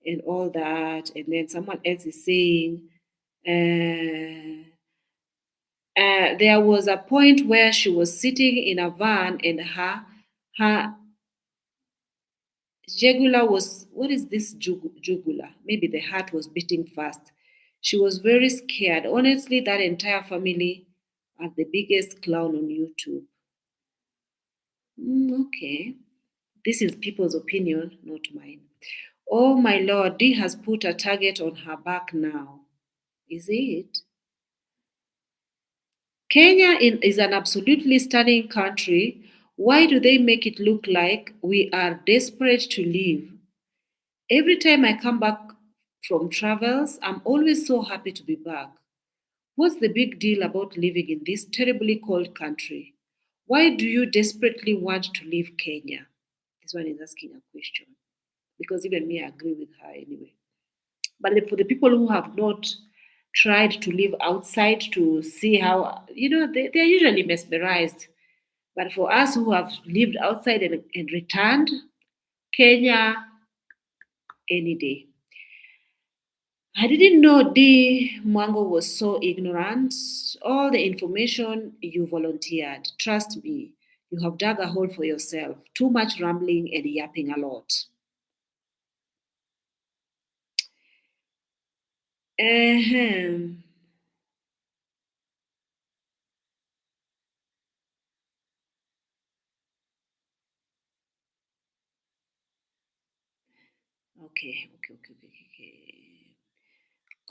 and all that, and then someone else is saying there was a point where she was sitting in a van and her jugular was, what is this jugular? Maybe the heart was beating fast. She was very scared. Honestly, that entire family are the biggest clown on YouTube. Okay. This is people's opinion, not mine. Oh my lord, Dee has put a target on her back now. Is it? Kenya is an absolutely stunning country. Why do they make it look like we are desperate to leave? Every time I come back from travels, I'm always so happy to be back. What's the big deal about living in this terribly cold country? Why do you desperately want to leave Kenya? This one is asking a question. Because even me, I agree with her anyway. But for the people who have not tried to live outside to see how, they're usually mesmerized. But for us who have lived outside and returned, Kenya, any day. I didn't know the Mwango was so ignorant. All the information you volunteered, trust me, you have dug a hole for yourself. Too much rambling and yapping a lot. Ahem. Okay.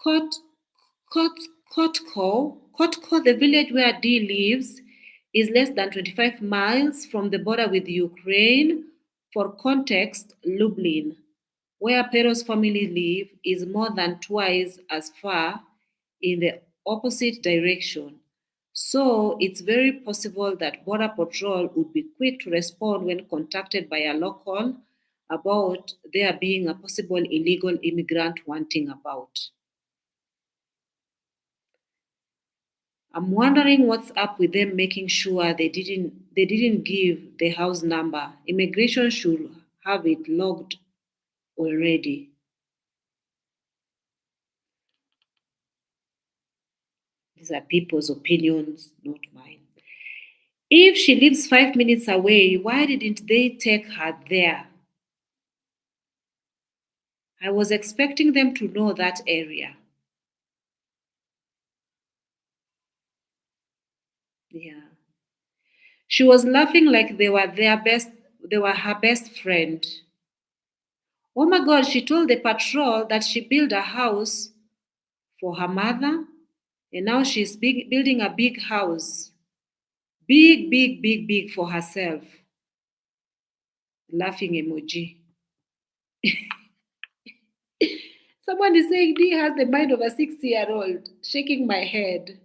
Kot, Kot, Kotko, the village where Dee lives, is less than 25 miles from the border with Ukraine. For context, Lublin, where Pero's family live, is more than twice as far in the opposite direction. So it's very possible that Border Patrol would be quick to respond when contacted by a local about there being a possible illegal immigrant wanting about. I'm wondering what's up with them making sure they didn't give the house number. Immigration should have it logged already. These are people's opinions, not mine. If she lives 5 minutes away, why didn't they take her there? I was expecting them to know that area. Yeah. She was laughing like they were her best friend. Oh my god, she told the patrol that she built a house for her mother and now she's building a big house. Big, big, big, big for herself. Laughing emoji. Someone is saying D has the mind of a 60-year-old, shaking my head.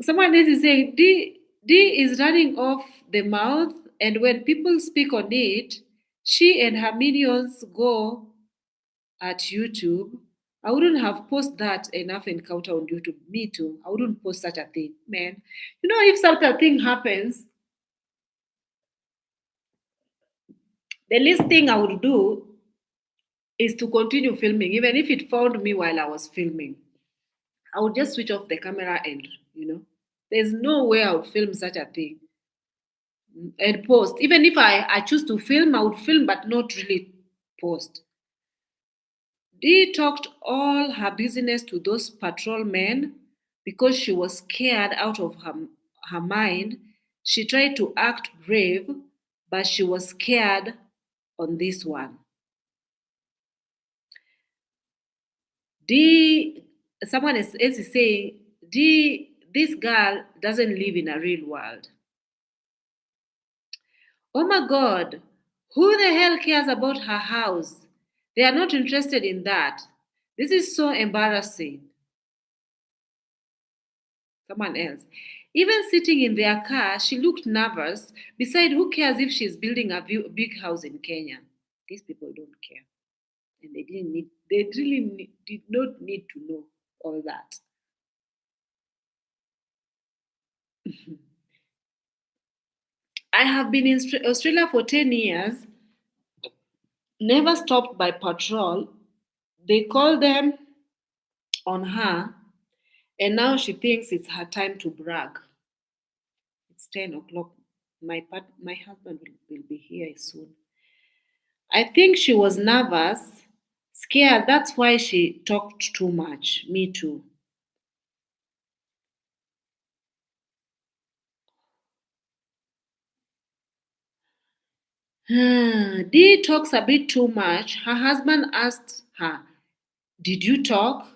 Someone else is saying D is running off the mouth, and when people speak on it, she and her minions go at YouTube. I wouldn't have posted that enough encounter on YouTube. Me too. I wouldn't post such a thing, man. You know, if such a thing happens, the least thing I would do is to continue filming, even if it found me while I was filming. I would just switch off the camera and, there's no way I would film such a thing and post. Even if I choose to film, I would film but not really post. Dee talked all her business to those patrol men because she was scared out of her mind. She tried to act brave, but she was scared on this one. D, someone is saying, D, this girl doesn't live in a real world. Oh my God, who the hell cares about her house? They are not interested in that. This is so embarrassing. Someone else. Even sitting in their car, she looked nervous. Besides, who cares if she's building a big house in Kenya? These people don't care. And they really did not need to know all that. I have been in Australia for 10 years, never stopped by patrol. They call them on her, and now she thinks it's her time to brag. It's 10 o'clock. My husband will be here soon. I think she was nervous, scared. That's why she talked too much. Me too. Dee talks a bit too much. Her husband asked her, "Did you talk?"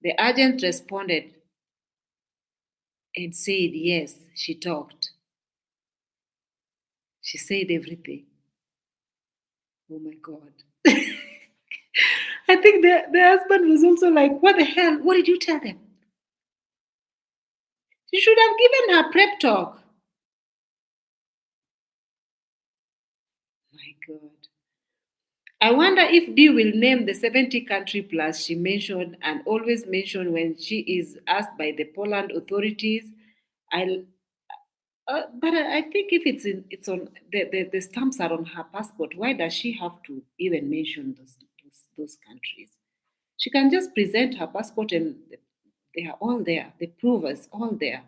The agent responded and said, "Yes, she talked. She said everything." Oh my God. I think the husband was also like, "What the hell? What did you tell them?" She should have given her prep talk. My God. I wonder if Dee will name the 70 country plus she mentioned and always mention when she is asked by the Poland authorities. I but I think if it's on the stamps are on her passport, why does she have to even mention those countries? She can just present her passport and they are all there. The proof is all there.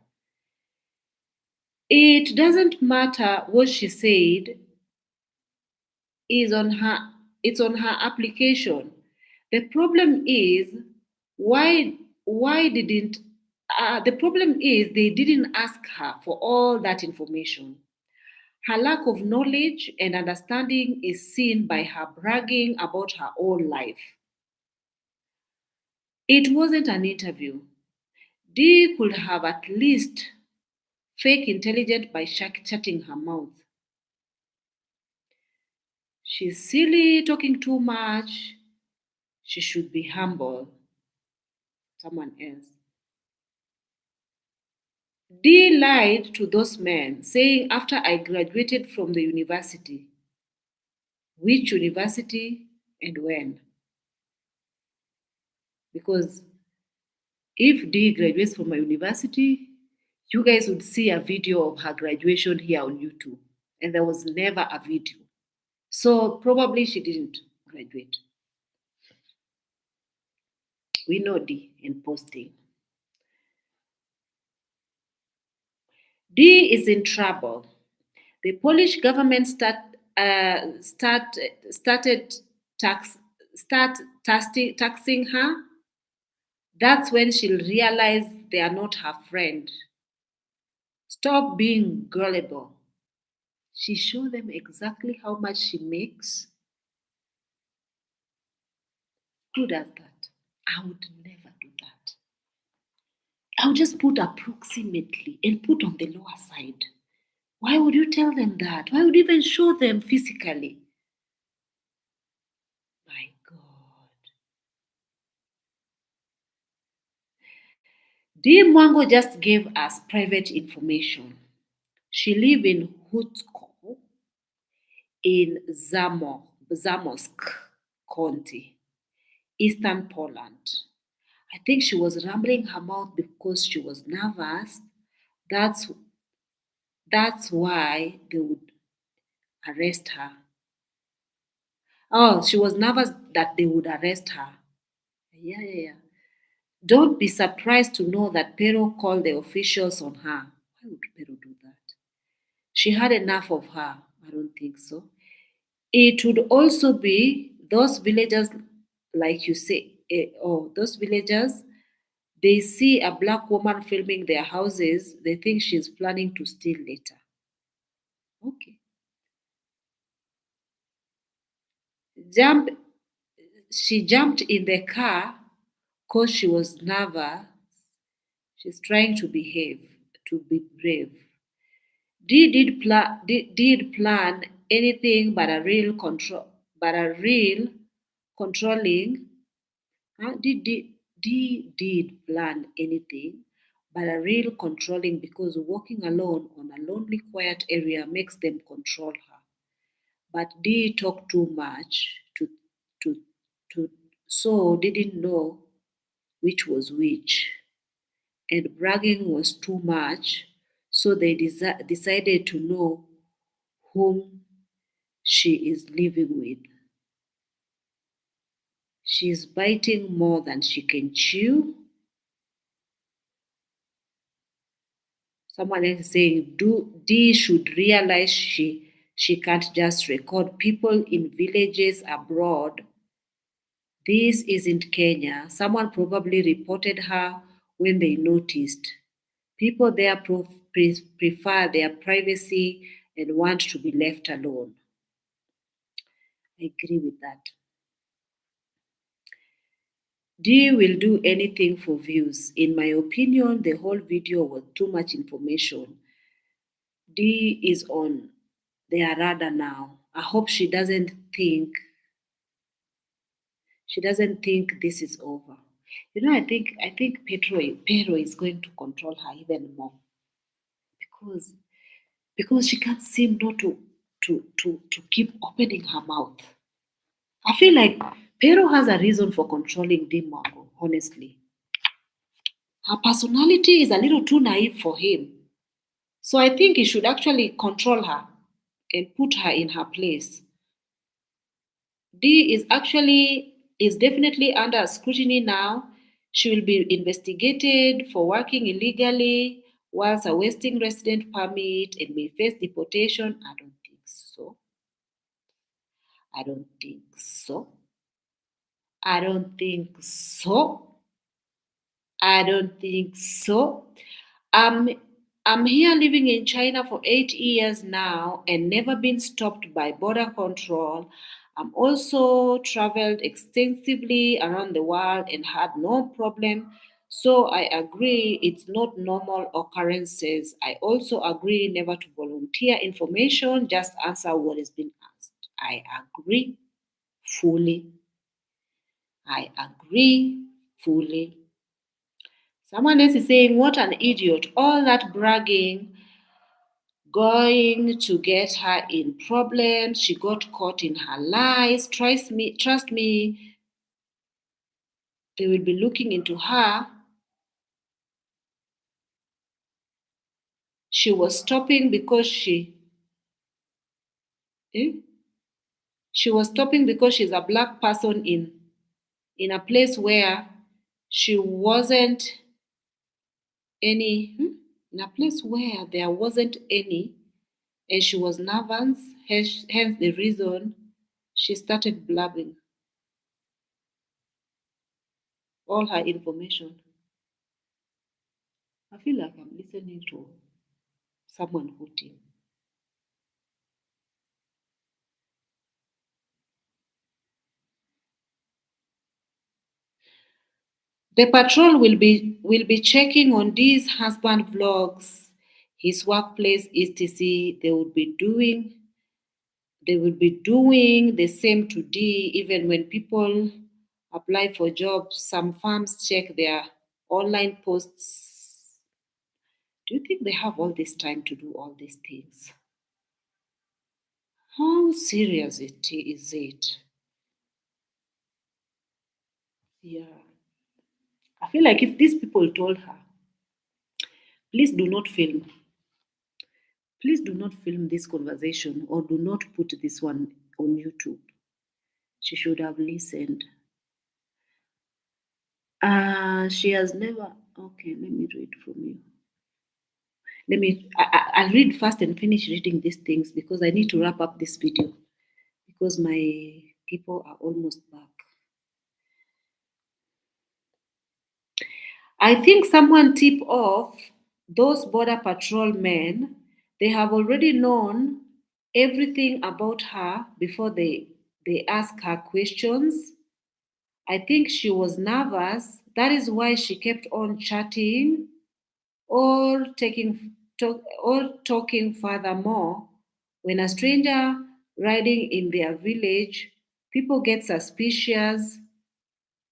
It doesn't matter what she said, is on her it's on her application. The problem is why didn't the problem is they didn't ask her for all that information. Her lack of knowledge and understanding is seen by her bragging about her own life. It wasn't an interview. Dee could have at least fake intelligent by shutting her mouth. She's silly, talking too much. She should be humble. Someone else. Dee lied to those men, saying after I graduated from the university, which university and when. Because if Dee graduates from a university, you guys would see a video of her graduation here on YouTube. and there was never a video. So probably she didn't graduate. We know D in posting. D is in trouble. The Polish government started tax, start taxing her. That's when she'll realize they are not her friend. Stop being gullible. She showed them exactly how much she makes. Who does that? I would never do that. I would just put approximately and put on the lower side. Why would you tell them that? Why would you even show them physically? My God. Dear Mwango just gave us private information. She lives in Hutsko in Zamosk County, Eastern Poland. I think she was rumbling her mouth because she was nervous. That's that's why they would arrest her. Oh, she was nervous that they would arrest her. Yeah, yeah, yeah. Don't be surprised to know that Pero called the officials on her. Why would Pero do that? She had enough of her. I don't think so. It would also be those villagers, like you say, those villagers, they see a black woman filming their houses, they think she's planning to steal later. Okay. Jump, she jumped in the car because she was nervous. She's trying to behave, to be brave. Did plan anything but a real control, but a real controlling. Huh? Did plan anything but a real controlling because walking alone on a lonely, quiet area makes them control her. But did talk too much to to so didn't know which was which, and bragging was too much, so they decided to know whom she is living with. She's biting more than she can chew. Someone else is saying, D should realize she can't just record people in villages abroad. This isn't Kenya. Someone probably reported her when they noticed. People there prefer their privacy and want to be left alone. I agree with that. D will do anything for views. In my opinion, the whole video was too much information. D is on their radar now. I hope she doesn't think this is over. I think Pedro is going to control her even more because because she can't seem not to keep opening her mouth. I feel like Pedro has a reason for controlling Dimago, honestly. Her personality is a little too naive for him. So I think he should actually control her and put her in her place. D is definitely under scrutiny now. She will be investigated for working illegally whilst a wasting resident permit and may face deportation. I don't think so. I don't think so. I don't think so. I don't think so. I'm I'm here living in China for 8 years now and never been stopped by border control. I'm also traveled extensively around the world and had no problem. So I agree it's not normal occurrences. I also agree never to volunteer information, just answer what is being asked. I agree fully. I agree fully. Someone else is saying, what an idiot. All that bragging going to get her in problems. She got caught in her lies. Trust me, they will be looking into her. She was stopping because she Eh? She was stopping because she's a black person in a place where she wasn't any in a place where there wasn't any, and she was nervous, hence the reason she started blabbing all her information. I feel like I'm listening to someone hooting. The patrol will be checking on these husband vlogs, his workplace, etc. They will be doing the same to D. Even when people apply for jobs, some firms check their online posts. Do you think they have all this time to do all these things? How serious is it? Yeah. I feel like if these people told her, please do not film, please do not film this conversation or do not put this one on YouTube, she should have listened. She has never. Okay, let me read from you. I'll read fast and finish reading these things because I need to wrap up this video because my people are almost back. I think someone tip off those border patrol men. They have already known everything about her before they ask her questions. I think she was nervous. That is why she kept on chatting or talking furthermore. When a stranger riding in their village, people get suspicious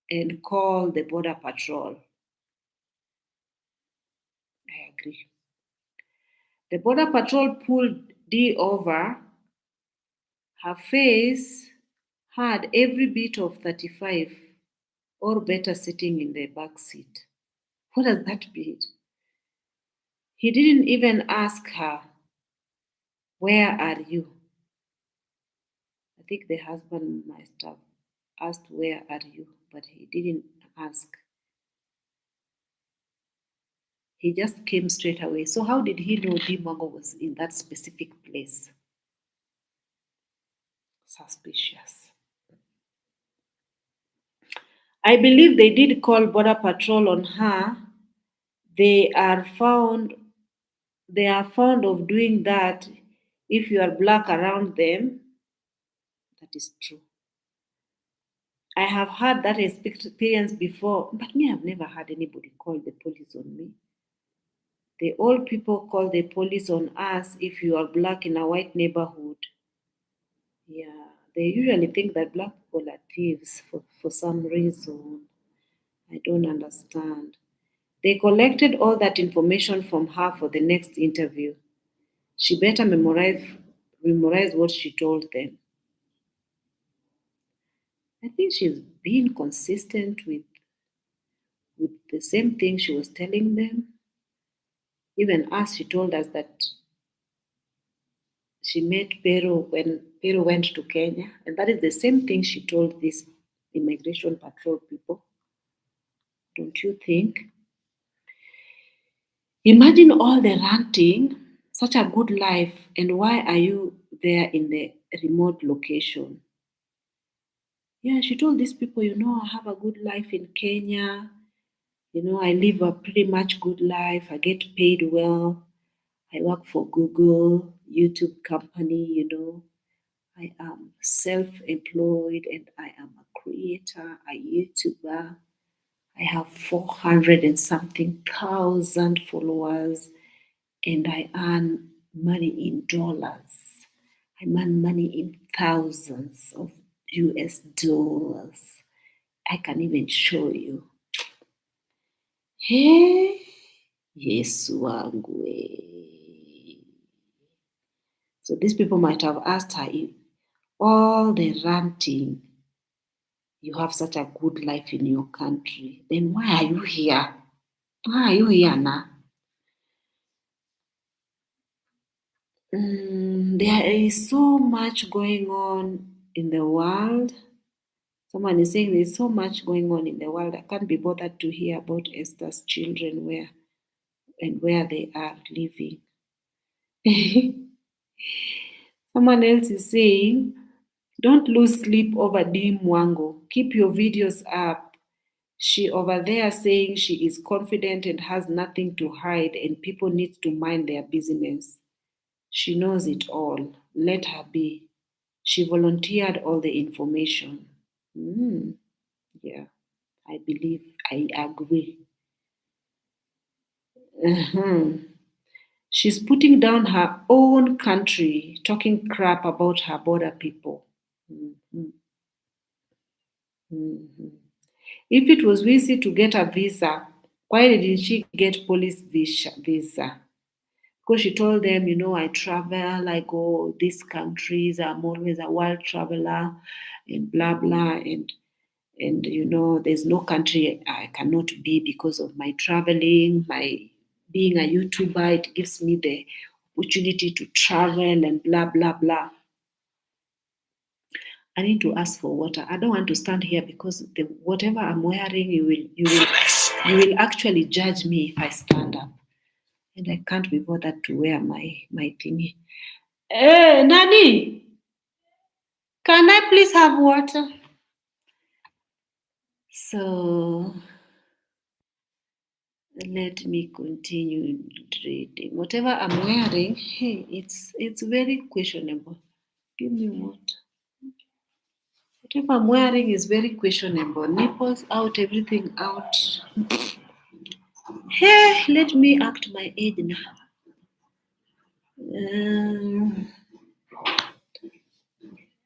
and call the border patrol. I agree. The border patrol pulled Dee over. Her face had every bit of 35 or better sitting in the back seat. What does that mean? He didn't even ask her, where are you? I think the husband must have asked, where are you? But he didn't ask. He just came straight away. So, how did he know Dee Mwango was in that specific place? Suspicious. I believe they did call border patrol on her. They are found they are fond of doing that if you are black around them. That is true. I have had that experience before, but me, I've never had anybody call the police on me. The old people call the police on us if you are black in a white neighborhood. Yeah, they usually think that black people are thieves for some reason. I don't understand. They collected all that information from her for the next interview. She better memorize what she told them. I think she's been consistent with the same thing she was telling them. Even us, she told us that she met Pero when Pero went to Kenya, and that is the same thing she told these immigration patrol people. Don't you think? Imagine all the ranting, such a good life, and why are you there in the remote location? Yeah, she told these people, I have a good life in Kenya. I live a pretty much good life. I get paid well. I work for Google, YouTube company. I am self employed and I am a creator, a YouTuber. I have 400 and something thousand followers and I earn money in dollars. I earn money in thousands of US dollars. I can even show you. Hey, Yesu wangu. So these people might have asked her, if all the ranting, you have such a good life in your country, then why are you here? Why are you here now? There is so much going on in the world. Someone is saying there's so much going on in the world. I can't be bothered to hear about Esther's children where they are living. Someone else is saying, don't lose sleep over Mwango. Keep your videos up. She over there saying she is confident and has nothing to hide and people need to mind their business. She knows it all. Let her be. She volunteered all the information. Yeah, I believe, I agree. Mhm. She's putting down her own country, talking crap about her border people. Mhm. Mhm. If it was easy to get a visa, why didn't she get police visa? Because she told them, I travel, I go these countries, I'm always a world traveler, and blah blah, and there's no country I cannot be because of my traveling, my being a YouTuber. It gives me the opportunity to travel and blah blah blah. I need to ask for water. I don't want to stand here because whatever I'm wearing, you will actually judge me if I stand up, and I can't be bothered to wear my thingy. Hey, Nani, can I please have water? So let me continue reading. Whatever I'm wearing, hey, it's very questionable. Give me water. Whatever I'm wearing is very questionable. Nipples out, everything out. Hey, let me act my age now.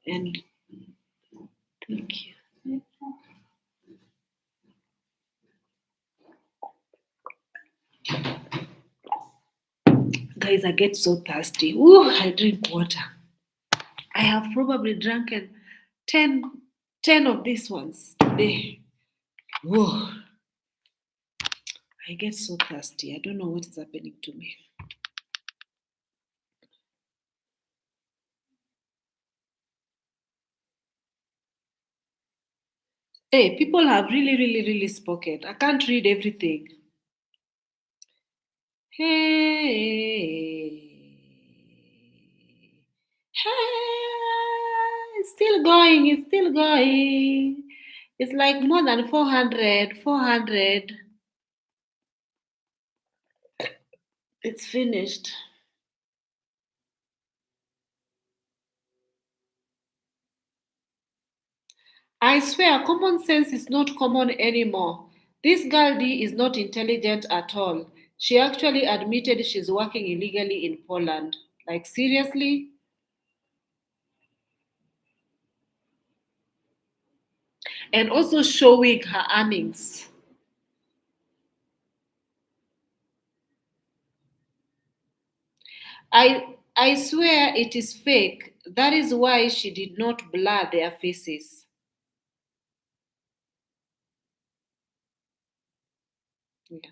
And thank you. Guys, I get so thirsty. Ooh, I drink water. I have probably drunk 10 of these ones today. Whoa. I get so thirsty. I don't know what is happening to me. Hey, people have really, really, really spoken. I can't read everything. Hey. Hey. It's still going. It's still going. It's like more than 400. 400. It's finished. I swear, common sense is not common anymore. This girl D is not intelligent at all. She actually admitted she's working illegally in Poland. Like, seriously? And also showing her earnings. I swear it is fake. That is why she did not blur their faces. Yeah.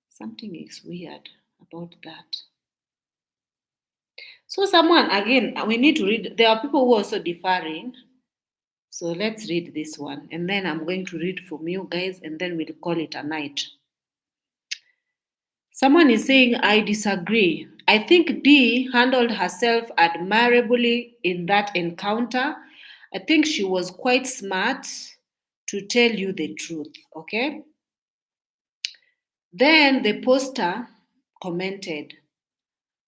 Something is weird about that. So someone again, we need to read. There are people who are also differing. So let's read this one. And then I'm going to read from you guys, and then we'll call it a night. Someone is saying, I disagree. I think Dee handled herself admirably in that encounter. I think she was quite smart, to tell you the truth, okay? Then the poster commented,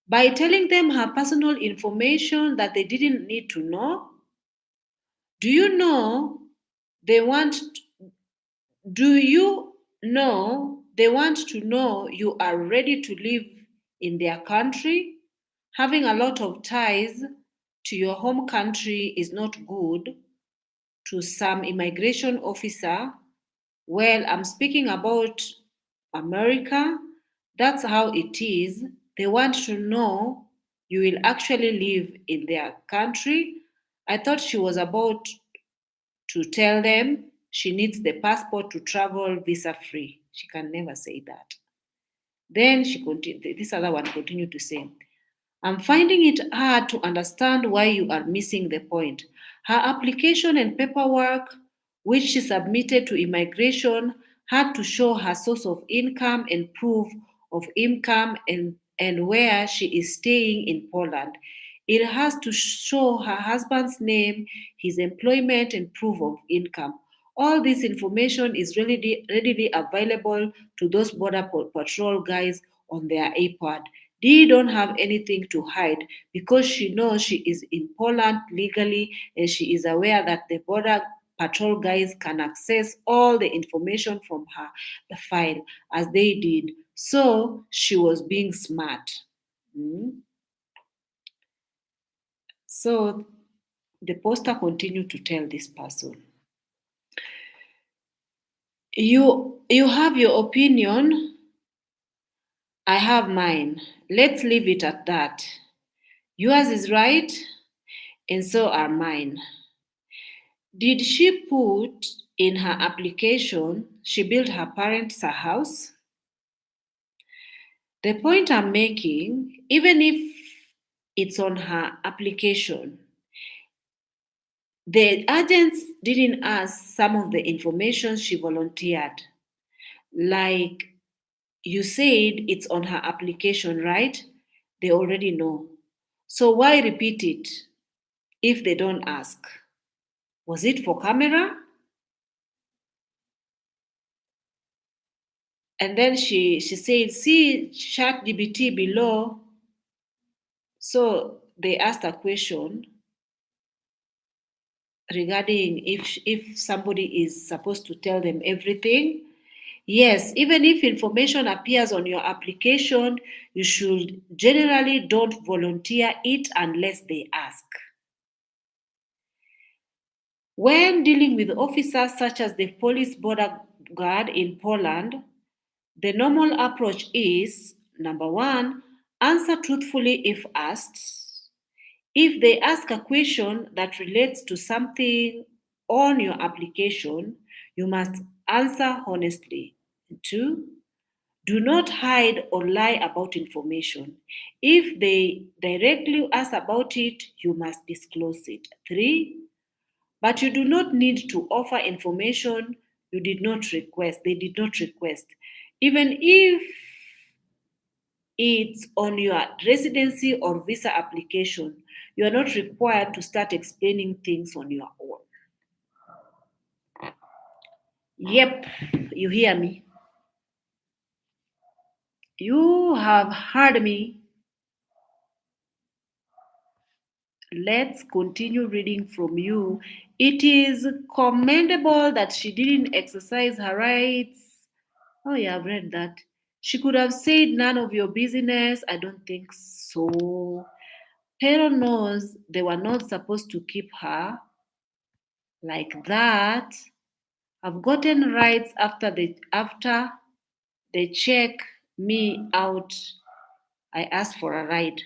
by telling them her personal information that they didn't need to know. Do you know they want Do you know they want to know you are ready to live in their country? Having a lot of ties to your home country is not good to some immigration officer. Well, I'm speaking about America. That's how it is. They want to know you will actually live in their country. I thought she was about to tell them she needs the passport to travel visa free. She can never say that. Then this other one continued to say, I'm finding it hard to understand why you are missing the point. Her application and paperwork, which she submitted to immigration, had to show her source of income and proof of income and where she is staying in Poland. It has to show her husband's name, his employment, and proof of income. All this information is readily available to those border patrol guys on their iPad. They don't have anything to hide because she knows she is in Poland legally and she is aware that the border patrol guys can access all the information from her the file as they did. So she was being smart. Mm. So the poster continued to tell this person, you have your opinion, I have mine. Let's leave it at that. Yours is right, and so are mine. Did she put in her application she built her parents a house? The point I'm making, even if it's on her application, the agents didn't ask some of the information she volunteered. Like you said, it's on her application, right? They already know. So why repeat it if they don't ask? Was it for camera? And then she said, see chat DBT below. So they asked a question regarding if somebody is supposed to tell them everything. Yes, even if information appears on your application, you should generally don't volunteer it unless they ask. When dealing with officers such as the police border guard in Poland, the normal approach is number one, answer truthfully if asked. If they ask a question that relates to something on your application, you must answer honestly. Two, do not hide or lie about information. If they directly ask about it, you must disclose it. Three, but you do not need to offer information you did not request, they did not request. Even if it's on your residency or visa application, you are not required to start explaining things on your own. Yep, you hear me. You have heard me. Let's continue reading from you. It is commendable that she didn't exercise her rights. Oh, yeah, I've read that. She could have said none of your business. I don't think so. Pero knows they were not supposed to keep her like that. I've gotten rights after they check me out. I asked for a ride.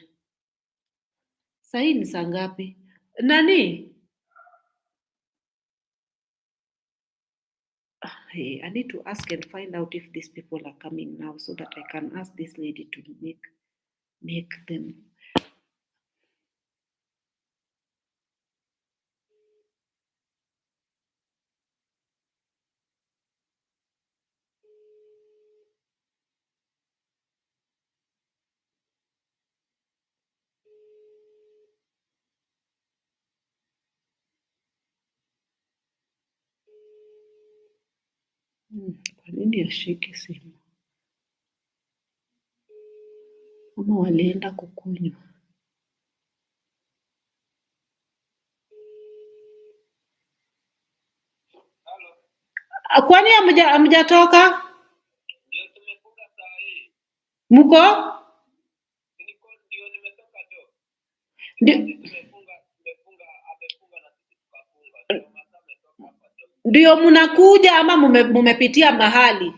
Sahii ni saa ngapi? Nani? Hey, I need to ask and find out if these people are coming now so that I can ask this lady to make them. Kwa nini ashike simu? Ama walienda kukunywa? Kwani hamjatoka? Mko? Ndi- Ndio mnakuja ama mumepitia mahali?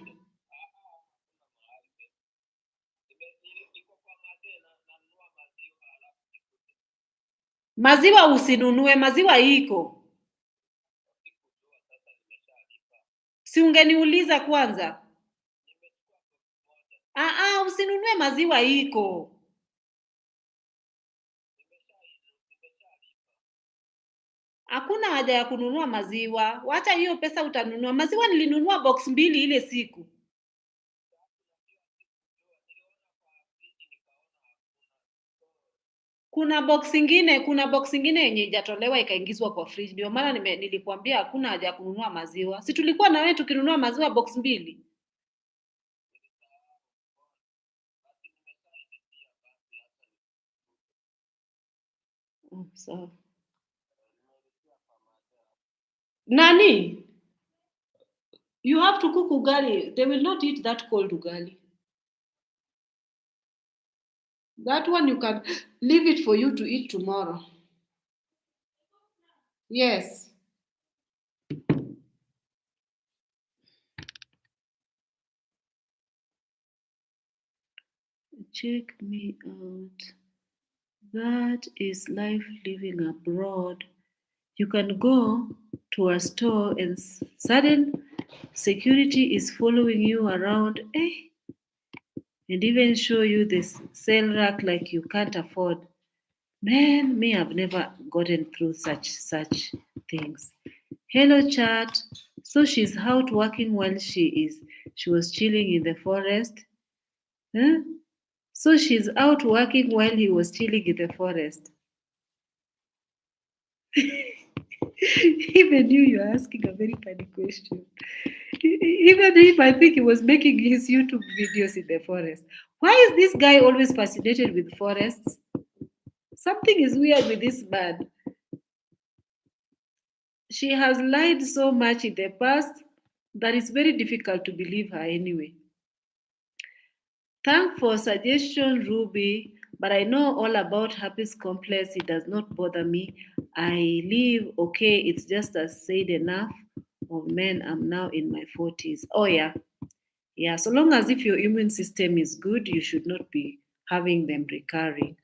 Maziwa usinunue, maziwa iko. Si ungeniuliza kwanza? Usinunue, maziwa iko. Hakuna haja ya kununua maziwa. Wacha hiyo pesa utanunua. Maziwa nilinunua box 2 ile siku. Kuna box ingine yenye ijatolewa ikaingizwa kwa fridge. Ndio maana nilikwambia hakuna haja ya kununua maziwa. Si tulikuwa na wewe tukinunua maziwa box 2? Oh, sawa. Nani? You have to cook ugali. They will not eat that cold ugali. That one you can leave it for you to eat tomorrow. Yes. Check me out. That is life living abroad. You can go to a store and sudden security is following you around, and even show you this sale rack like you can't afford. Man, me, I've never gotten through such things. Hello, chat. So she's out working while she was chilling in the forest. Huh? So she's out working while he was chilling in the forest. Even you're asking a very funny question. Even if I think he was making his YouTube videos in the forest. Why is this guy always fascinated with forests? Something is weird with this man. She has lied so much in the past that it's very difficult to believe her anyway. Thank for suggestion, Ruby, but I know all about Happy's complex. It does not bother me. I live okay. It's just as said enough of men. I'm now in my 40s. Oh yeah. Yeah, so long as if your immune system is good, you should not be having them recurring.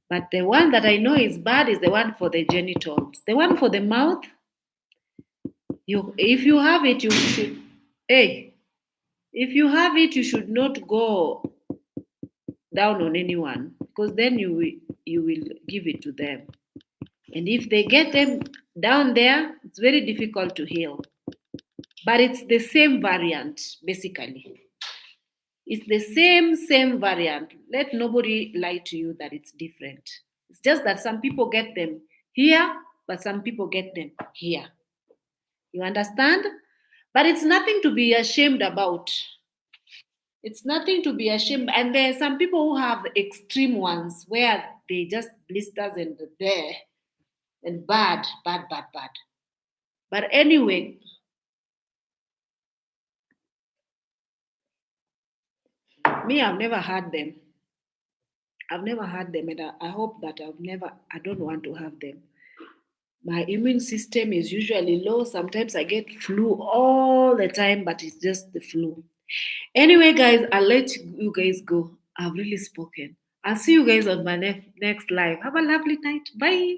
But the one that I know is bad is the one for the genitals. The one for the mouth, if you have it, you should if you have it, you should not go down on anyone because then you will give it to them. And if they get them down there, it's very difficult to heal. But it's the same variant, basically. It's the same variant. Let nobody lie to you that it's different. It's just that some people get them here, but some people get them here. You understand? But it's nothing to be ashamed about. It's nothing to be ashamed. And there are some people who have extreme ones where they just blisters and there and bad. But anyway, me, I've never had them. I've never had them, and I hope that I don't want to have them. My immune system is usually low. Sometimes I get flu all the time, but it's just the flu. Anyway, guys, I'll let you guys go. I've really spoken. I'll see you guys on my next live. Have a lovely night. Bye.